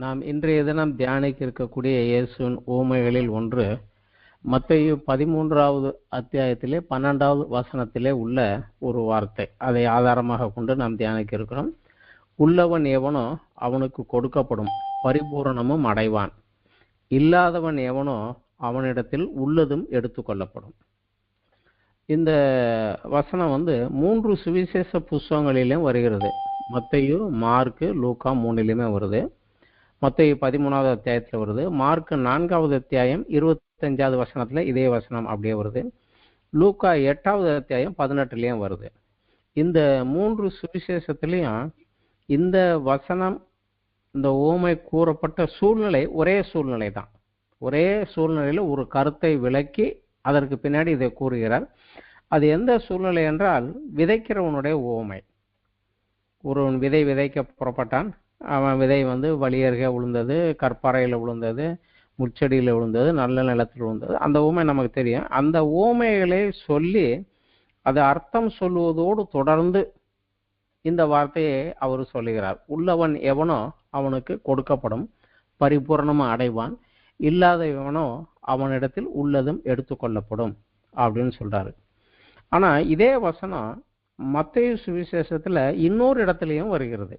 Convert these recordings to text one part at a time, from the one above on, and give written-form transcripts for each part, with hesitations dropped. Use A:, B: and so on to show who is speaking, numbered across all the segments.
A: நாம் இன்றைய தினம் தியானிக்க இருக்கக்கூடிய இயேசுவின் ஊமைகளில் ஒன்று மத்தேயு 13வது அத்தியாயத்திலே 12வது வசனத்திலே உள்ள ஒரு வார்த்தை. அதை ஆதாரமாக கொண்டு நாம் தியானிக்க இருக்கிறோம். உள்ளவன் எவனோ அவனுக்கு கொடுக்கப்படும், பரிபூரணமும் அடைவான். இல்லாதவன் எவனோ அவனிடத்தில் உள்ளதும் எடுத்துக்கொள்ளப்படும். இந்த வசனம் 3 சுவிசேஷ புஸ்தகங்களிலும் வருகிறது. மத்தேயு, மார்க்கு, லூக்கா 3லுமே வருது. மத்தேயு 13வது அத்தியாயத்தில் வருது. மார்க்கு 4வது அத்தியாயம் 25வது வசனத்தில் இதே வசனம் அப்படியே வருது. லூக்கா 8வது அத்தியாயம் 18லையும் வருது. இந்த 3 சுவிசேஷத்திலையும் இந்த வசனம், இந்த ஊமை கூறப்பட்ட சூழ்நிலை ஒரே சூழ்நிலை தான். ஒரே சூழ்நிலையில் ஒரு கருத்தை விளக்கி அதற்கு பின்னாடி இதை கூறுகிறார். அது எந்த சூழ்நிலை என்றால் விதைக்கிறவனுடைய ஊமை. ஒருவன் விதை விதைக்க புறப்பட்டான். அவன் விதை வழியருகே விழுந்தது, கற்பாறையில் விழுந்தது, முச்செடியில் விழுந்தது, நல்ல நிலத்தில் விழுந்தது. அந்த ஊமை நமக்கு தெரியும். அந்த ஊமைகளை சொல்லி அது அர்த்தம் சொல்லுவதோடு தொடர்ந்து இந்த வார்த்தையை அவர் சொல்லுகிறார். உள்ளவன் எவனோ அவனுக்கு கொடுக்கப்படும், பரிபூர்ணமாக அடைவான். இல்லாத எவனோ அவனிடத்தில் உள்ளதும் எடுத்துக்கொள்ளப்படும் அப்படின்னு சொல்றாரு. ஆனா இதே வசனம் மத்தேயு சுவிசேஷத்துல இன்னொரு இடத்துலையும் வருகிறது.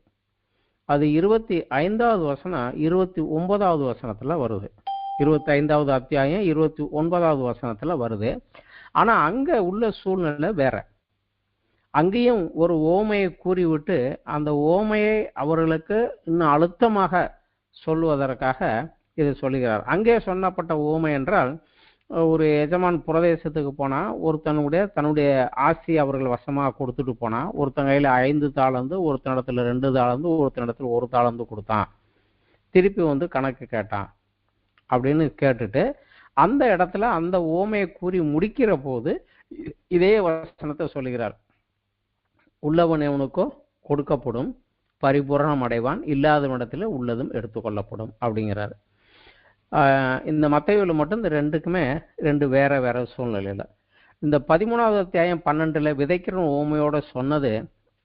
A: அது 25வது வசனம் 29வது வசனத்துல வருது. 25வது அத்தியாயம் 29வது வசனத்துல வருது. ஆனா அங்க உள்ள சூழ்நிலை வேற. அங்கேயும் ஒரு ஓமையை கூறிவிட்டு அந்த ஓமையை அவர்களுக்கு இன்னும் அழுத்தமாக சொல்வதற்காக இதை சொல்லுகிறார். அங்கே சொன்னப்பட்ட ஓமை என்றால், ஒரு எஜமான் பிரதேசத்துக்கு போனா தன்னுடைய ஆசி அவர்கள் வசமாக கொடுத்துட்டு போனா, ஒருத்தன் கையில 5 தாளந்து, ஒருத்தனிடத்துல 2 தாளந்து, ஒருத்தனிடத்துல 1 தாளந்து கொடுத்தான். திருப்பி கணக்கு கேட்டான் அப்படின்னு கேட்டுட்டு அந்த இடத்துல அந்த ஓமையை கூறி முடிக்கிற போது இதே வசனத்தை சொல்லுகிறார். உள்ளவன் எவனுக்கோ கொடுக்கப்படும், பரிபூரணம் அடைவான். இல்லாதவனிடத்துல உள்ளதும் எடுத்துக்கொள்ளப்படும் அப்படிங்கிறார். இந்த மத்தேயுல மட்டும் இந்த ரெண்டுக்குமே வேற வேற சூழ்நிலையில. இந்த 13வது அத்தியாயம் 12ல் விதைக்கிற ஊமையோட சொன்னது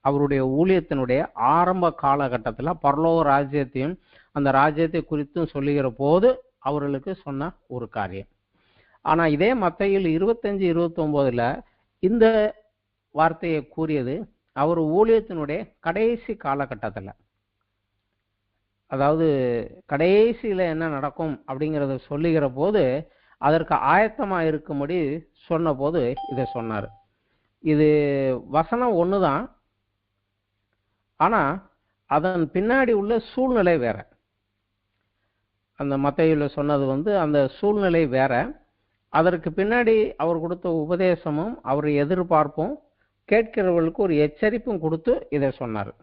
A: அவருடைய ஊழியத்தினுடைய ஆரம்ப காலகட்டத்தில் பரலோக ராஜ்யத்தையும் அந்த ராஜ்யத்தை குறித்தும் சொல்லுகிற போது அவர்களுக்கு சொன்ன ஒரு காரியம். ஆனா இதே மத்தேயுல 25-29ல் இந்த வார்த்தையை கூறியது அவர் ஊழியத்தினுடைய கடைசி காலகட்டத்தில். அதாவது கடைசியில் என்ன நடக்கும் அப்படிங்கிறத சொல்லுகிற போது அதற்கு ஆயத்தமாக இருக்கும்படி சொன்ன போது இதை சொன்னார். இது வசனம் ஒன்று தான், ஆனால் அதன் பின்னாடி உள்ள சூழ்நிலை வேற. அந்த மத்தேயுல சொன்னது அந்த சூழ்நிலை வேற. அதற்கு பின்னாடி அவர் கொடுத்த உபதேசமும் அவர் எதிர்பார்ப்பும் கேட்கிறவர்களுக்கு ஒரு எச்சரிப்பும் கொடுத்து இதை சொன்னார்.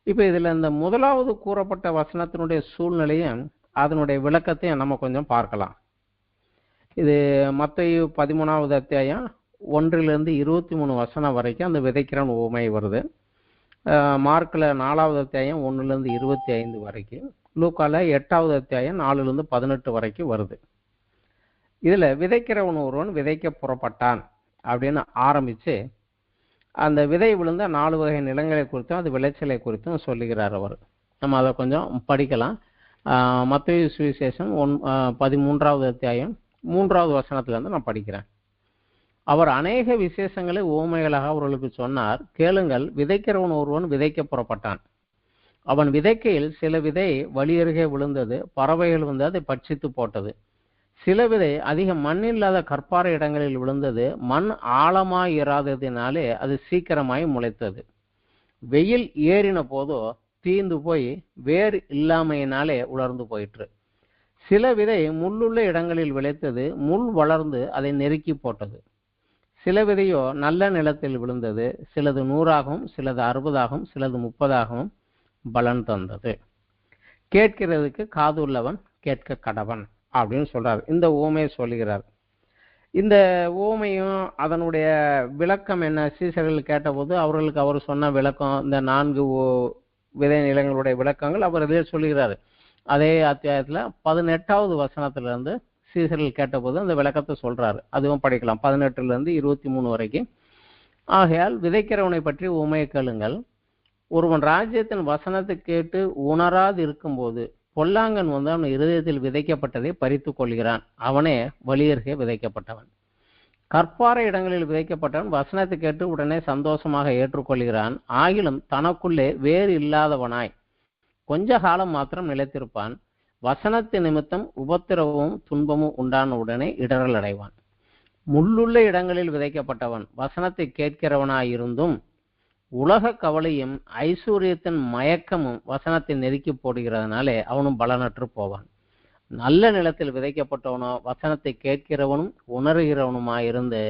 A: இப்போ இதில் இந்த முதலாவது கூறப்பட்ட வசனத்தினுடைய சூழ்நிலையும் அதனுடைய விளக்கத்தையும் நம்ம கொஞ்சம் பார்க்கலாம். இது மத்தேயு 13வது அத்தியாயம் 1லிருந்து 23 வசனம் வரைக்கும் அந்த விதைக்கிறவன் ஊமை வருது. மார்க்கில் 4வது அத்தியாயம் 1லிருந்து 25 வரைக்கும், லூக்கால 8வது அத்தியாயம் 4லிருந்து 18 வரைக்கும் வருது. இதில் விதைக்கிறவன் ஒருவன் விதைக்க புறப்பட்டான் அப்படின்னு ஆரம்பித்து அந்த விதை விழுந்த 4 வகை நிலங்களை குறித்தும் அது விளைச்சலை குறித்தும் சொல்லுகிறார் அவர். நம்ம அதை கொஞ்சம் படிக்கலாம். மத்தேயு சுவிசேஷம் 13வது அத்தியாயம் 3வது வசனத்திலிருந்து நான் படிக்கிறேன். அவர் அநேக விசேஷங்களை ஊமைகளாக அவர்களுக்கு சொன்னார். கேளுங்கள், விதைக்கிறவன் ஒருவன் விதைக்க புறப்பட்டான். அவன் விதைக்கையில் சில விதை வழியருகே விழுந்தது, பறவைகள் அதை பட்சித்து போட்டது. சில விதை அதிக மண் இல்லாத கற்பாறை இடங்களில் விழுந்தது. மண் ஆழமாய் இராததினாலே அது சீக்கிரமாய் முளைத்தது. வெயில் ஏறின போதோ தீந்து போய் வேர் இல்லாமையினாலே உலர்ந்து போயிற்று. சில விதை முள்ளுள்ள இடங்களில் விளைத்தது. முள் வளர்ந்து அதை நெருக்கி போட்டது. சில விதையோ நல்ல நிலத்தில் விழுந்தது. சிலது 100ஆகவும், சிலது 60ஆகவும், சிலது 30ஆகவும் பலன் தந்தது. கேட்கிறதுக்கு காது உள்ளவன் கேட்க கடவன் அப்படின்னு சொல்றார். இந்த ஊமையை சொல்லுகிறார். இந்த ஊமையும் அதனுடைய விளக்கம் என்ன, சீசர்கள் கேட்டபோது அவர்களுக்கு அவர் சொன்ன விளக்கம், இந்த 4 விதை நிலங்களுடைய விளக்கங்கள் அவர் இதே சொல்லுகிறார். அதே அத்தியாயத்தில் 18வது வசனத்திலிருந்து சீசர்கள் கேட்டபோது அந்த விளக்கத்தை சொல்றாரு. அதுவும் படிக்கலாம் 18லிருந்து 23 வரைக்கும். ஆகையால் விதைக்கிறவனை பற்றி ஊமையை கேளுங்கள். ஒருவன் ராஜ்யத்தின் வசனத்தை கேட்டு உணராது இருக்கும்போது பொல்லாங்கன் வந்து அவன் இருதயத்தில் விதைக்கப்பட்டதை பறித்து கொள்கிறான். அவனே வழியருகே விதைக்கப்பட்டவன். கற்பாறை இடங்களில் விதைக்கப்பட்டவன் வசனத்தை கேட்டு உடனே சந்தோஷமாக ஏற்றுக்கொள்கிறான். ஆகிலும் தனக்குள்ளே வேறு இல்லாதவனாய் கொஞ்ச காலம் மாத்திரம் நிலைத்திருப்பான். வசனத்தின் நிமித்தம் உபத்திரவமும் துன்பமும் உண்டான உடனே இடரல் அடைவான். முள்ளுள்ள இடங்களில் விதைக்கப்பட்டவன் வசனத்தை கேட்கிறவனாயிருந்தும் உலக கவலையும் ஐஸ்வர்யத்தின் மயக்கமும் வசனத்தை நெருக்கி போடுகிறதுனாலே அவனும் பலனற்று போவான். நல்ல நிலத்தில் விதைக்கப்பட்டவனோ வசனத்தை கேட்கிறவனும் உணர்கிறவனுமாயிருந்து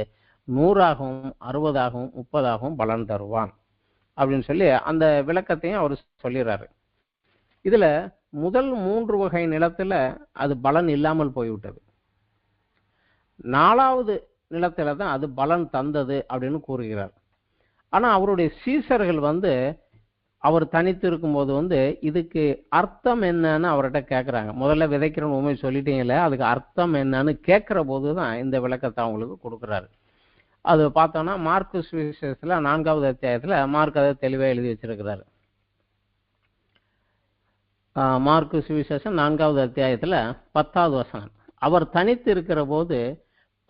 A: 100ஆகவும் 60ஆகவும் 30ஆகவும் பலன் தருவான் அப்படின்னு சொல்லி அந்த விளக்கத்தையும் அவர் சொல்லிடுறாரு. இதுல முதல் 3 வகை நிலத்துல அது பலன் இல்லாமல் போய்விட்டது. 4வது நிலத்துல தான் அது பலன் தந்தது அப்படின்னு கூறுகிறார். ஆனா அவருடைய சீசர்கள் வந்து அவர் தனித்து இருக்கும்போது வந்து இதுக்கு அர்த்தம் என்னன்னு அவர்கிட்ட கேட்குறாங்க. முதல்ல விதைக்கிறவன் உண்மை சொல்லிட்டீங்களே, அதுக்கு அர்த்தம் என்னன்னு கேட்குற போது தான் இந்த விளக்கத்தை அவங்களுக்கு கொடுக்குறாரு. அது பார்த்தோன்னா மார்க்கு சுவிசேஷத்தில் 4வது அத்தியாயத்தில் மார்க் அதை தெளிவாக எழுதி வச்சிருக்கிறாரு. மார்க்கு சுவிசேஷம் 4வது அத்தியாயத்தில் 10வது வசனம். அவர் தனித்து இருக்கிற போது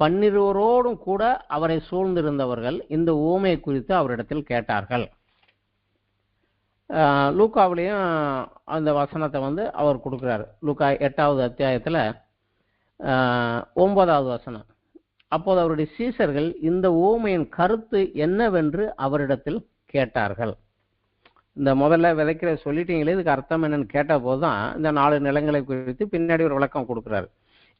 A: 12 கூட அவரை சூழ்ந்திருந்தவர்கள் இந்த ஊமையை குறித்து அவரிடத்தில் கேட்டார்கள். லூக்காவிலையும் அந்த வசனத்தை வந்து அவர் கொடுக்குறாரு. லூக்கா 8வது அத்தியாயத்தில் 9வது வசனம். அப்போது அவருடைய சீசர்கள் இந்த ஊமையின் கருத்து என்னவென்று அவரிடத்தில் கேட்டார்கள். இந்த முதல்ல விதைக்கிற சொல்லிட்டீங்களே, இதுக்கு அர்த்தம் என்னன்னு கேட்ட போது தான் இந்த 4 நிலங்களை குறித்து பின்னாடி ஒரு விளக்கம் கொடுக்குறாரு.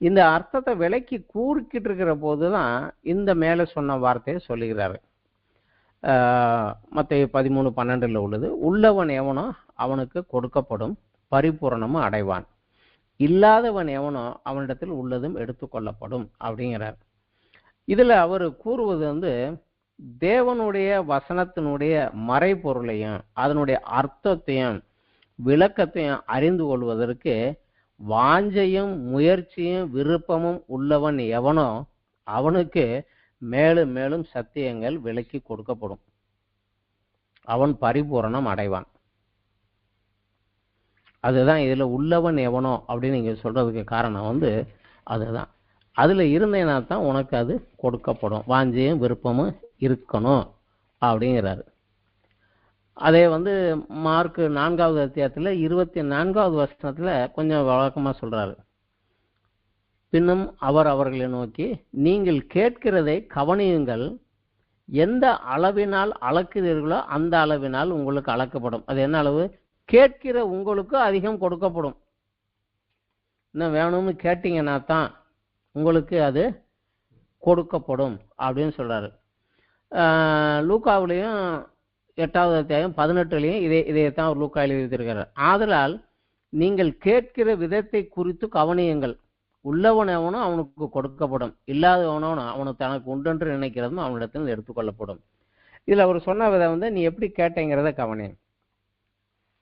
A: இந்த அர்த்தத்தை விலைக்கு கூறிக்கிட்டு இருக்கிற போது தான் இந்த மேலே சொன்ன வார்த்தையை சொல்லுகிறாரு. மத்தேயு 13:12 உள்ளது, உள்ளவன் எவனோ அவனுக்கு கொடுக்கப்படும், பரிபூரணமும் அடைவான். இல்லாதவன் எவனோ அவனிடத்தில் உள்ளதும் எடுத்துக்கொள்ளப்படும் அப்படிங்கிறார். இதுல அவர் கூறுவது வந்து தேவனுடைய வசனத்தினுடைய மறைபொருளையும் அதனுடைய அர்த்தத்தையும் விளக்கத்தையும் அறிந்து கொள்வதற்கு வாஞ்சையும் முயற்சியும் விருப்பமும் உள்ளவன் எவனோ அவனுக்கு மேலும் மேலும் சத்தியங்கள் விலக்கி கொடுக்கப்படும், அவன் பரிபூரணம் அடைவான். அதுதான் இதுல உள்ளவன் எவனோ அப்படின்னு நீங்க சொல்றதுக்கு காரணம் வந்து அதுதான். அதுல இருந்தேன்னா தான் உனக்கு அது கொடுக்கப்படும், வாஞ்சையும் விருப்பமும் இருக்கணும் அப்படிங்கிறாரு. அதே வந்து மார்க் 4வது அத்தியாயத்தில் 24வது வசனத்துல கொஞ்சம் வழக்கமா சொல்றாரு. பின்னும் அவர் அவர்களை நோக்கி, நீங்கள் கேட்கிறதை கவனியுங்கள், எந்த அளவினால் அளக்கிறீர்களோ அந்த அளவினால் உங்களுக்கு அளக்கப்படும். அது என்ன அளவு? கேட்கிற உங்களுக்கு அதிகம் கொடுக்கப்படும். இன்னும் வேணும்னு கேட்டீங்கன்னா தான் உங்களுக்கு அது கொடுக்கப்படும் அப்படின்னு சொல்றாரு. லூக்காவிலையும் 8வது அத்தியாயம் 18 இதைத்தான் அவர் லூக்கா எழுதி வைத்திருக்கிறார். ஆதலால் நீங்கள் கேட்கிற விதத்தை குறித்து கவனியுங்கள், உள்ளவன் எவனோ அவனுக்கு கொடுக்கப்படும், இல்லாதவனோ அவனுக்கு தனக்கு உண்டென்று நினைக்கிறதும் அவனிடத்தில் எடுத்துக்கொள்ளப்படும். இதுல அவர் சொன்ன விதம் வந்து நீ எப்படி கேட்டேங்கிறத கவனி.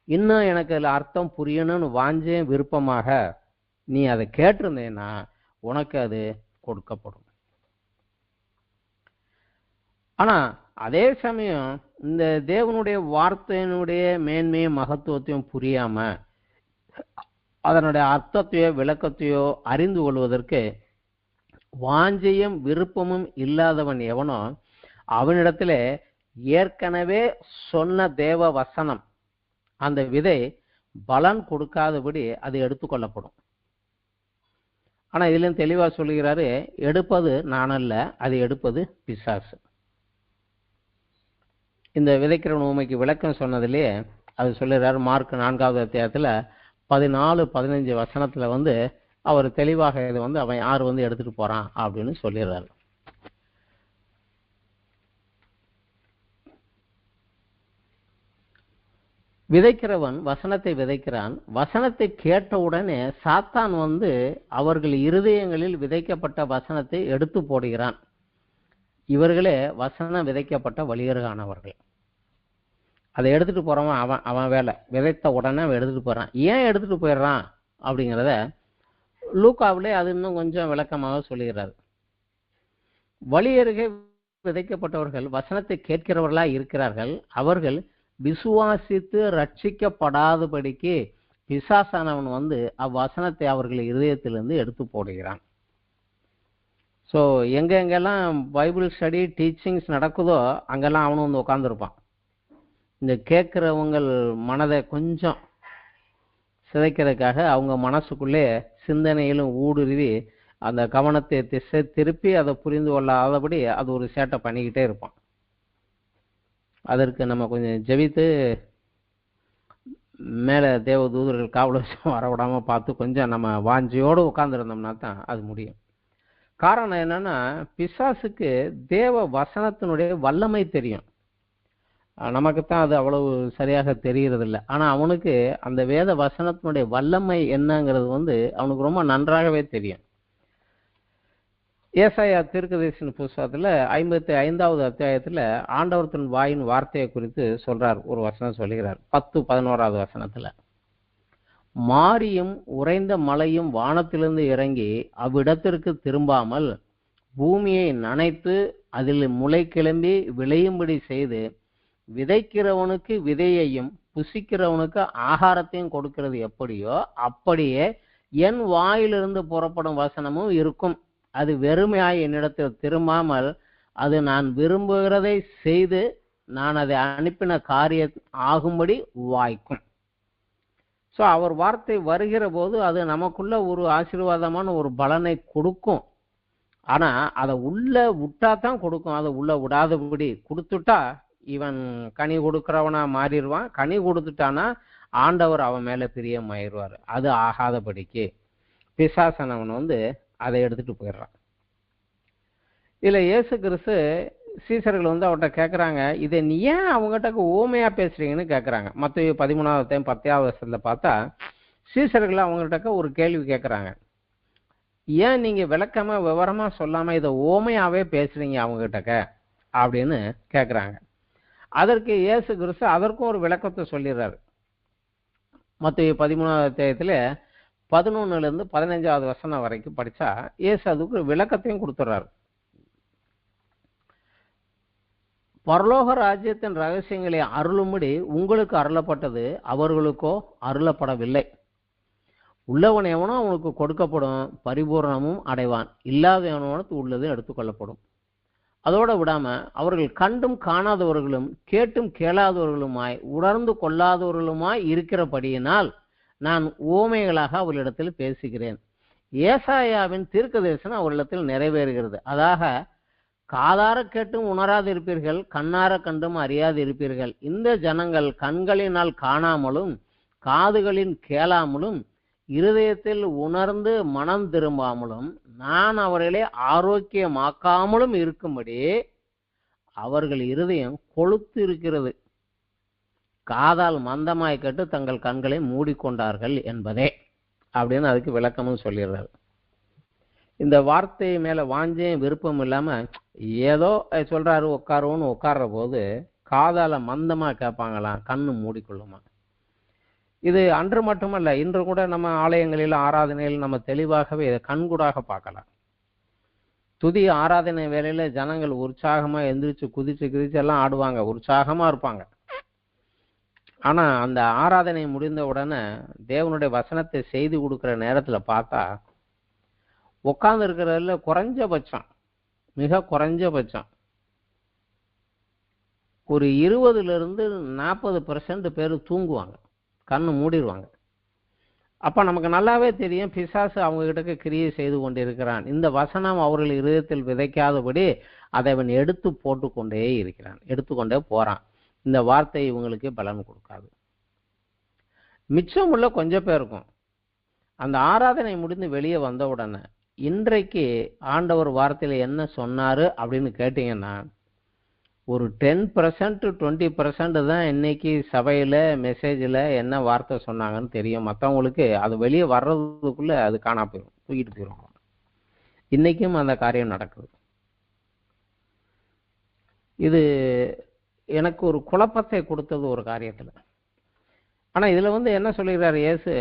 A: இன்னும் எனக்கு அதுல அர்த்தம் புரியணும்னு வாஞ்சேன் விருப்பமாக நீ அதை கேட்டிருந்தேன்னா உனக்கு அது கொடுக்கப்படும். ஆனா அதே சமயம் இந்த தேவனுடைய வார்த்தையினுடைய மேன்மையும் மகத்துவத்தையும் புரியாம அதனுடைய அர்த்தத்தையோ விளக்கத்தையோ அறிந்து கொள்வதற்கு வாஞ்சையும் விருப்பமும் இல்லாதவன் எவனோ அவனிடத்துல ஏற்கனவே சொன்ன தேவ வசனம் அந்த விதை பலன் கொடுக்காதபடி அது எடுத்துக்கொள்ளப்படும். ஆனா இதுல தெளிவா சொல்லுகிறாரு, எடுப்பது நான் அல்ல, அது எடுப்பது பிசாசு. இந்த விதைக்கிறவன் உண்மைக்கு விளக்கம் சொன்னதுலேயே அது சொல்லுறாரு. மார்க் 4வது அத்தியாயத்துல 14-15 வசனத்துல வந்து அவர் தெளிவாக இது வந்து அவன் யார் வந்து எடுத்துட்டு போறான் அப்படின்னு சொல்லிடுறாரு. விதைக்கிறவன் வசனத்தை விதைக்கிறான். வசனத்தை கேட்டவுடனே சாத்தான் வந்து அவர்கள் இருதயங்களில் விதைக்கப்பட்ட வசனத்தை எடுத்து போடுகிறான். இவர்களே வசனம் விதைக்கப்பட்ட வழியர்களானவர்கள். அதை எடுத்துட்டு போறவன் அவன் வேலை. விதைத்த உடனே அவன் எடுத்துட்டு போறான். ஏன் எடுத்துட்டு போயிடுறான் அப்படிங்கிறத லூக்காவிலே அது இன்னும் கொஞ்சம் விளக்கமாக சொல்லுகிறார். வழியருகே விதைக்கப்பட்டவர்கள் வசனத்தை கேட்கிறவர்களா இருக்கிறார்கள். அவர்கள் விசுவாசித்து ரட்சிக்கப்படாதபடிக்கு பிசாசானவன் வந்து அவ்வசனத்தை அவர்கள் இருதயத்திலிருந்து எடுத்து போடுகிறான். ஸோ எங்கெங்கெல்லாம் பைபிள் ஸ்டடி டீச்சிங்ஸ் நடக்குதோ அங்கெல்லாம் அவனும் வந்து உட்காந்துருப்பான். இந்த கேட்குறவங்கள் மனதை கொஞ்சம் சிதைக்கிறதுக்காக அவங்க மனசுக்குள்ளே சிந்தனையிலும் ஊடுருவி அந்த கவனத்தை திசை திருப்பி அதை புரிந்து கொள்ளாதபடி அது ஒரு சேட்டை பண்ணிக்கிட்டே இருப்பான். அதற்கு நம்ம கொஞ்சம் ஜெபித்து மேலே தேவ தூதர்கள் காவலட்சம் வரவிடாமல் பார்த்து கொஞ்சம் நம்ம வாஞ்சியோடு உட்காந்துருந்தோம்னா தான் அது முடியும். காரணம் என்னன்னா, பிசாசுக்கு தேவ வசனத்தினுடைய வல்லமை தெரியும். நமக்குத்தான் அது அவ்வளவு சரியாக தெரிகிறதில்லை. ஆனால் அவனுக்கு அந்த வேத வசனத்தினுடைய வல்லமை என்னங்கிறது வந்து அவனுக்கு ரொம்ப நன்றாகவே தெரியும். ஏசாயா தீர்க்கதரிசியின் புஸ்தகத்தில் 55வது அத்தியாயத்தில் ஆண்டவர் தன் வாயின் வார்த்தையை குறித்து சொல்றார். ஒரு வசனம் சொல்லுகிறார் 10-11வது வசனத்தில், மாரியும் உறைந்த மலையும் வானத்திலிருந்து இறங்கி அவ்விடத்திற்கு திரும்பாமல் பூமியை நனைத்து அதில் முளை கிளம்பி விளையும்படி செய்து விதைக்கிறவனுக்கு விதையையும் புசிக்கிறவனுக்கு ஆகாரத்தையும் கொடுக்கிறது எப்படியோ அப்படியே என் வாயிலிருந்து புறப்படும் வசனமும் இருக்கும். அது வெறுமையாய் என்னிடத்தில் திரும்பாமல் அது நான் விரும்புகிறதை செய்து நான் அதை அனுப்பின காரியம் ஆகும்படி வாய்க்கும். ஸோ அவர் வார்த்தை வருகிற போது அது நமக்குள்ள ஒரு ஆசீர்வாதமான ஒரு பலனை கொடுக்கும். ஆனால் அதை உள்ள விட்டா தான் கொடுக்கும். அதை உள்ள விடாதபடி கொடுத்துட்டா இவன் கனி கொடுக்கிறவனா மாறிடுவான். கனி கொடுத்துட்டானா ஆண்டவர் அவன் மேலே பிரியமாயிருவார். அது ஆகாதபடிக்கு பிசாசனவன் வந்து அதை எடுத்துட்டு போயிடுறான். இதில் இயேசு கிறிஸ்து சீசர்கள் வந்து அவர்கிட்ட கேட்குறாங்க, இதை நீ ஏன் அவங்ககிட்ட ஓமையா பேசுறீங்கன்னு கேட்குறாங்க. மத்தேயு 13வது 10வது வருஷத்தில் பார்த்தா சீசர்கள் அவங்ககிட்ட ஒரு கேள்வி கேட்குறாங்க, ஏன் நீங்கள் விளக்கமா விவரமா சொல்லாமல் இதை ஓமையாவே பேசுறீங்க அவங்ககிட்ட அப்படின்னு கேட்குறாங்க. அதற்கு இயேசு கிறிஸ்து அதற்கும் ஒரு விளக்கத்தை சொல்லிடுறாரு. மத்தேயு 13வது அத்தியாயத்தில் 11லேருந்து 15வது வசனம் வரைக்கும் படித்தா இயேசு அதுக்கு ஒரு விளக்கத்தையும் கொடுத்துட்றாரு. பரலோக ராஜ்யத்தின் ரகசியங்களை அருளும்படி உங்களுக்கு அருளப்பட்டது, அவர்களுக்கோ அருளப்படவில்லை. உள்ளவன் எவனோ அவனுக்கு கொடுக்கப்படும், பரிபூர்ணமும் அடைவான். இல்லாத எவனோனுக்கு உள்ளது எடுத்துக்கொள்ளப்படும். அதோட விடாம அவர்கள் கண்டும் காணாதவர்களும் கேட்டும் கேளாதவர்களுமாய் உணர்ந்து கொள்ளாதவர்களுமாய் இருக்கிறபடியினால் நான் ஓமைகளாக அவர்களிடத்தில் பேசுகிறேன். ஏசாயாவின் தீர்க்கதரிசனம் அவர்களிடத்தில் நிறைவேறுகிறது. அதாக காதார கேட்டும் உணராது இருப்பீர்கள், கண்ணார கண்டும் அறியாது இருப்பீர்கள். இந்த ஜனங்கள் கண்களினால் காணாமலும் காதுகளின் கேளாமலும் இருதயத்தில் உணர்ந்து மனம் திரும்பாமலும் நான் அவர்களை ஆரோக்கியமாக்காமலும் இருக்கும்படி அவர்கள் இருதயம் கொழுத்து இருக்கிறது, காதால் மந்தமாய் கேட்டு தங்கள் கண்களை மூடிக்கொண்டார்கள் என்பதே அப்படின்னு அதுக்கு விளக்கமும் சொல்லிடுறாரு. இந்த வார்த்தை மேல வாஞ்சையும் விருப்பம் இல்லாம ஏதோ சொல்றாரு உட்காருவோன்னு உட்கார்ற போது காதால மந்தமா கேட்பாங்களாம், கண்ணு மூடிக்கொள்ளுமா. இது அன்று மட்டுமல்ல, இன்று கூட நம்ம ஆலயங்களில் ஆராதனையில் நம்ம தெளிவாகவே இதை கண்கூடாக பார்க்கலாம். துதி ஆராதனை வேலையில ஜனங்கள் உற்சாகமா எந்திரிச்சு குதிச்சு எல்லாம் ஆடுவாங்க, உற்சாகமா இருப்பாங்க. ஆனா அந்த ஆராதனை முடிந்த உடனே தேவனுடைய வசனத்தை செய்து கொடுக்குற நேரத்துல பார்த்தா உட்கார்ந்து இருக்கிறதுல குறைஞ்சபட்சம், மிக குறைஞ்சபட்சம் ஒரு 20லிருந்து 40% பேர் தூங்குவாங்க, கண்ணு மூடிடுவாங்க. அப்ப நமக்கு நல்லாவே தெரியும் பிசாசு அவங்க கிட்ட கிரியை செய்து கொண்டிருக்கிறான். இந்த வசனம் அவர்கள் இருதயத்தில் விதைக்காதபடி அதை அவன் எடுத்து போட்டுக்கொண்டே இருக்கிறான், எடுத்துக்கொண்டே போறான். இந்த வார்த்தை இவங்களுக்கு பலன் கொடுக்காது. மிச்சம் உள்ள கொஞ்சம் பேருக்கும் அந்த ஆராதனை முடிந்து வெளியே வந்த உடனே இன்றைக்கு ஆண்டவர் வார்த்தையில என்ன சொன்னாரு அப்படின்னு கேட்டீங்கன்னா ஒரு 10% 20% தான் இன்னைக்கு சபையில மெசேஜில் என்ன வார்த்தை சொன்னாங்கன்னு தெரியும். மற்றவங்களுக்கு அது வெளியே வர்றதுக்குள்ள அது காணா போயிடும், தூக்கிட்டு போயிடும். இன்னைக்கும் அந்த காரியம் நடக்குது. இது எனக்கு ஒரு குழப்பத்தை கொடுத்தது ஒரு காரியத்தில். ஆனா இதுல வந்து என்ன சொல்லுகிறார் இயேசு,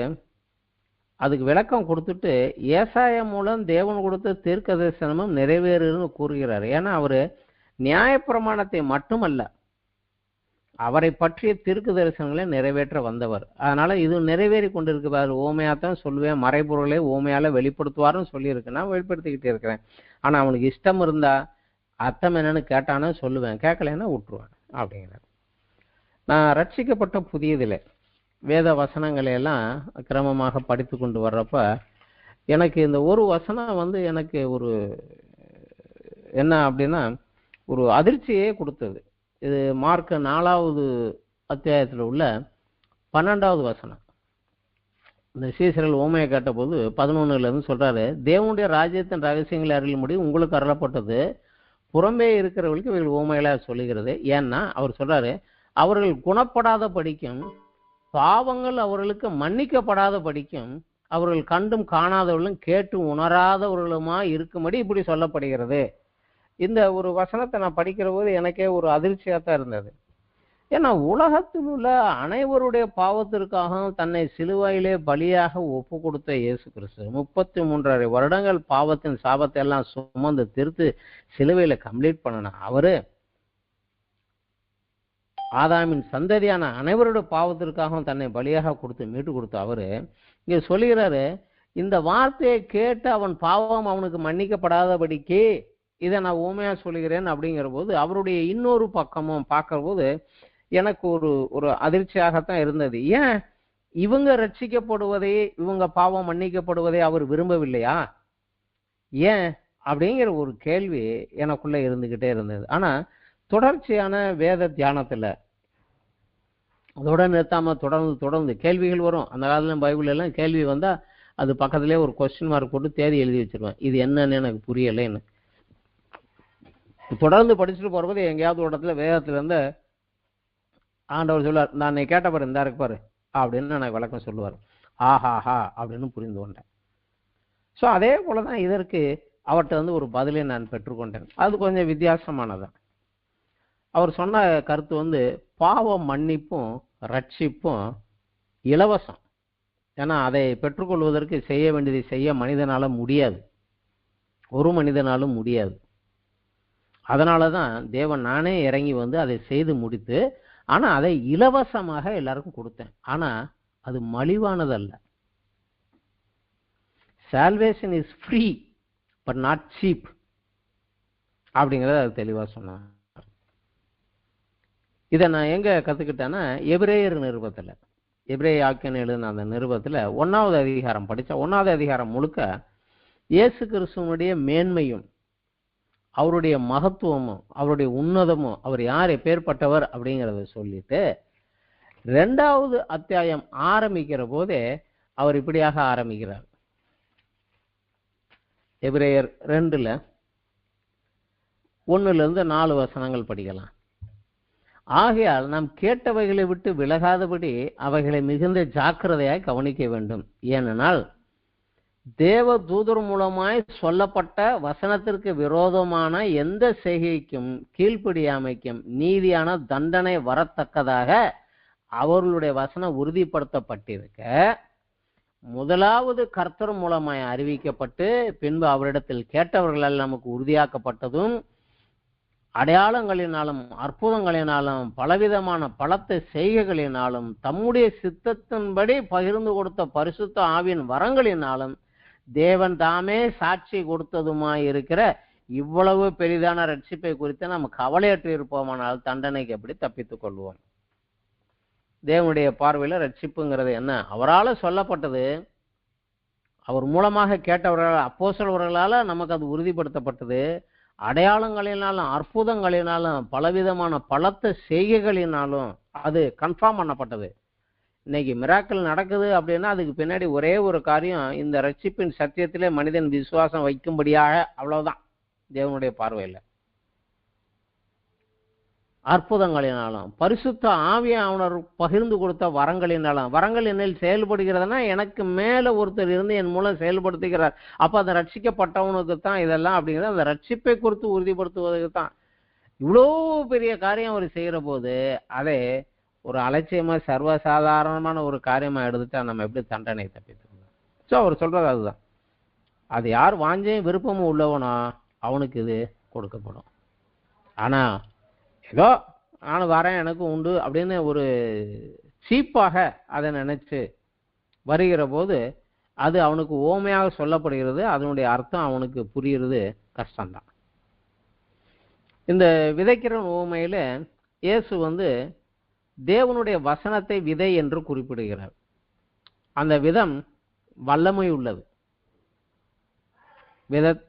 A: அதுக்கு விளக்கம் கொடுத்துட்டு ஏசாயா மூலம் தேவன் கொடுத்த தீர்க்க தரிசனமும் நிறைவேறுன்னு கூறுகிறார். ஏன்னா அவரு நியாயப்பிரமாணத்தை மட்டுமல்ல, அவரை பற்றிய தீர்க்க தரிசனங்களை நிறைவேற்ற வந்தவர். அதனால இது நிறைவேறி கொண்டிருக்கிறார். ஓமையாத்தான் சொல்லுவேன், மறைபொருளை ஓமையால வெளிப்படுத்துவார்னு சொல்லியிருக்கு. நான் வெளிப்படுத்திக்கிட்டே இருக்கிறேன். ஆனா அவனுக்கு இஷ்டம் இருந்தா அர்த்தம் என்னன்னு கேட்டானே சொல்லுவேன், கேட்கலன்னா விட்டுருவேன் அப்படிங்கிறார். நான் ரட்சிக்கப்பட்ட புதியதில் வேத வசனங்களை எல்லாம் கிரமமாக படித்து கொண்டு வர்றப்ப எனக்கு இந்த ஒரு வசனம் எனக்கு ஒரு என்ன அப்படின்னா ஒரு அதிர்ச்சியே கொடுத்தது. இது மார்க் 4வது அத்தியாயத்தில் உள்ள 12வது வசனம். இந்த சீசர்கள் ஓமையை கேட்டபோது 11லேருந்து சொல்றாரு, தேவனுடைய ராஜ்யத்தின் ரகசியங்களை அறியும்படி உங்களுக்கு அருளப்பட்டது, புறம்பே இருக்கிறவர்களுக்கு இவர்கள் ஓமைகளை சொல்லுகிறது. ஏன்னா அவர் சொல்றாரு, அவர்கள் குணப்படாத படிக்கும், பாவங்கள் அவர்களுக்கு மன்னிக்கப்படாத படிக்கும், அவர்கள் கண்டும் காணாதவர்களும் கேட்டு உணராதவர்களுமா இருக்கும்படி இப்படி சொல்லப்படுகிறது. இந்த ஒரு வசனத்தை நான் படிக்கிற போது எனக்கே ஒரு அதிர்ச்சியாத்தான் இருந்தது. ஏன்னா உலகத்தில் உள்ள அனைவருடைய பாவத்திற்காகவும் தன்னை சிலுவையிலே பலியாக ஒப்பு கொடுத்த இயேசு கிறிஸ்து 33.5 வருடங்கள் பாவத்தின் சாபத்தை எல்லாம் சுமந்து திருத்து சிலுவையில கம்ப்ளீட் பண்ணன அவரு, ஆதாமின் சந்ததியான அனைவருடைய பாவத்திற்காகவும் தன்னை பலியாக கொடுத்து மீட்டு கொடுத்த அவரு இங்க சொல்லுகிறாரு, இந்த வார்த்தையை கேட்டு அவன் பாவம் அவனுக்கு மன்னிக்கப்படாதபடிக்கு இதை நான் ஊமையா சொல்லுகிறேன். அப்படிங்கிற போது அவருடைய இன்னொரு பக்கமும் பார்க்கிற போது எனக்கு ஒரு அதிர்ச்சியாகத்தான் இருந்தது. ஏன் இவங்க ரட்சிக்கப்படுவதை, இவங்க பாவம் மன்னிக்கப்படுவதை அவர் விரும்பவில்லையா? ஏன் அப்படிங்கிற ஒரு கேள்வி எனக்குள்ள இருந்துகிட்டே இருந்தது. ஆனா தொடர்ச்சியான வேத தியானத்துல அதோட நிறுத்தாம தொடர்ந்து கேள்விகள் வரும். அந்த காலத்துல பைபிள் எல்லாம் கேள்வி வந்தா அது பக்கத்திலே ஒரு கொஸ்டின் மார்க் போட்டு தேதி எழுதி வச்சிருவேன், இது என்னன்னு எனக்கு புரியலைன்னு. தொடர்ந்து படிச்சுட்டு போறபோது எங்கேயாவது ஒரு இடத்துல வேதத்துல இருந்து ஆண்டவர் சொல்லுவார், நான் நீ கேட்ட பாரு இந்த இருக்கு பாரு அப்படின்னு எனக்கு விளக்கம் சொல்லுவார். ஆஹாஹா அப்படின்னு புரிந்து கொண்டேன். ஸோ அதே போலதான் இதற்கு அவர்கிட்ட ஒரு பதிலை நான் பெற்றுக்கொண்டேன். அது கொஞ்சம் வித்தியாசமானதான். அவர் சொன்ன கருத்து பாவ மன்னிப்பும் ரட்சிப்பும் இலவசம். ஏன்னா அதை பெற்றுக்கொள்வதற்கு செய்ய வேண்டியதை செய்ய மனிதனால முடியாது, ஒரு மனிதனாலும் முடியாது. அதனாலதான் தேவன் நானே இறங்கி அதை செய்து முடித்து, ஆனா அதை இலவசமாக எல்லாருக்கும் கொடுத்தேன். ஆனா அது மலிவானதல்ல. Salvation is free but not cheap அப்படிங்கிறத அது தெளிவா சொன்னாங்க. இதை நான் எங்க கத்துக்கிட்டேன்னா எபிரேயர் நிருபத்துல, எபிரேய ஆக்கியன் எழுதின அந்த நிருபத்துல 1வது அதிகாரம் படிச்சா 1வது அதிகாரம் முழுக்க இயேசு கிறிஸ்துவனுடைய மேன்மையும் அவருடைய மகத்துவமும் அவருடைய உன்னதமும் அவர் யார் எப்பேற்பட்டவர் அப்படிங்கிறத சொல்லிட்டு 2வது அத்தியாயம் ஆரம்பிக்கிற போதே அவர் இப்படியாக ஆரம்பிக்கிறார். எபிரேயர் 2ல 1லிருந்து 4 வசனங்கள் படிக்கலாம். ஆகையால் நாம் கேட்டவைகளை விட்டு விலகாதபடி அவைகளை மிகுந்த ஜாக்கிரதையாய் கவனிக்க வேண்டும். ஏனென்றால் தேவ தூதர் மூலமாய் சொல்லப்பட்ட வசனத்திற்கு விரோதமான எந்த செய்கைக்கும் கீழ்ப்படியாமைக்கும் நீதியான தண்டனை வரத்தக்கதாக அவர்களுடைய வசனம் உறுதிப்படுத்தப்பட்டிருக்க, முதலாவது கர்த்தர் மூலமாய் அறிவிக்கப்பட்டு பின்பு அவரிடத்தில் கேட்டவர்களால் நமக்கு உறுதியாக்கப்பட்டதும் அடையாளங்களினாலும் அற்புதங்களினாலும் பலவிதமான பலத்த செய்கைகளினாலும் தம்முடைய சித்தத்தின்படி பகிர்ந்து கொடுத்த பரிசுத்த ஆவியின் வரங்களினாலும் தேவன் தாமே சாட்சி கொடுத்ததுமாய் இருக்கிற இவ்வளவு பெரிதான ரட்சிப்பை குறித்து நம்ம கவலையற்று இருப்போமானால் தண்டனைக்கு எப்படி தப்பித்துக் கொள்வோம்? தேவனுடைய பார்வையில ரட்சிப்புங்கிறது என்ன? அவரால் சொல்லப்பட்டது, அவர் மூலமாக கேட்டவர்கள் அப்போஸ்தலர்களால நமக்கு அது உறுதிப்படுத்தப்பட்டது. அடையாளங்களினாலும் அற்புதங்களினாலும் பலவிதமான பலத்த செய்கைகளினாலும் அது கன்ஃபார்ம் பண்ணப்பட்டது. இன்னைக்கு மிராக்கிள் நடக்குது அப்படின்னா அதுக்கு பின்னாடி ஒரே ஒரு காரியம், இந்த ரட்சிப்பின் சத்தியத்திலே மனிதன் விசுவாசம் வைக்கும்படியாக, அவ்வளவுதான் தேவனுடைய பார்வையில். அற்புதங்களினாலும் பரிசுத்த ஆவியானவர் பகிர்ந்து கொடுத்த வரங்களினாலும், வரங்கள் என்னில் செயல்படுகிறதுனா எனக்கு மேல ஒருத்தர் இருந்து என் மூலம் செயல்படுத்துகிறார். அப்ப அந்த ரட்சிக்கப்பட்டவனுக்கு தான் இதெல்லாம் அப்படிங்கிறது அந்த ரட்சிப்பை குறித்து உறுதிப்படுத்துவதற்கு தான். இவ்வளோ பெரிய காரியம் அவர் செய்கிற போது அதை ஒரு அலட்சியமா சர்வசாதாரணமான ஒரு காரியமா எடுத்துட்டா நம்ம எப்படி தண்டனை தப்பித்துக்கணும்? ஸோ அவர் சொல்றது அதுதான். அது யார் வாஞ்சையும் விருப்பமும் உள்ளவனோ அவனுக்கு இது கொடுக்கப்படும். ஆனா ஏதோ நானும் வரேன், எனக்கும் உண்டு அப்படின்னு ஒரு சீப்பாக அதை நினைச்சு வருகிற போது அது அவனுக்கு ஓமையாக சொல்லப்படுகிறது. அதனுடைய அர்த்தம் அவனுக்கு புரியுறது கஷ்டம்தான். இந்த விதைக்கிற ஓமையில இயேசு தேவனுடைய வசனத்தை விதை என்று குறிப்பிடுகிறார். அந்த விதம் வல்லமை உள்ளது.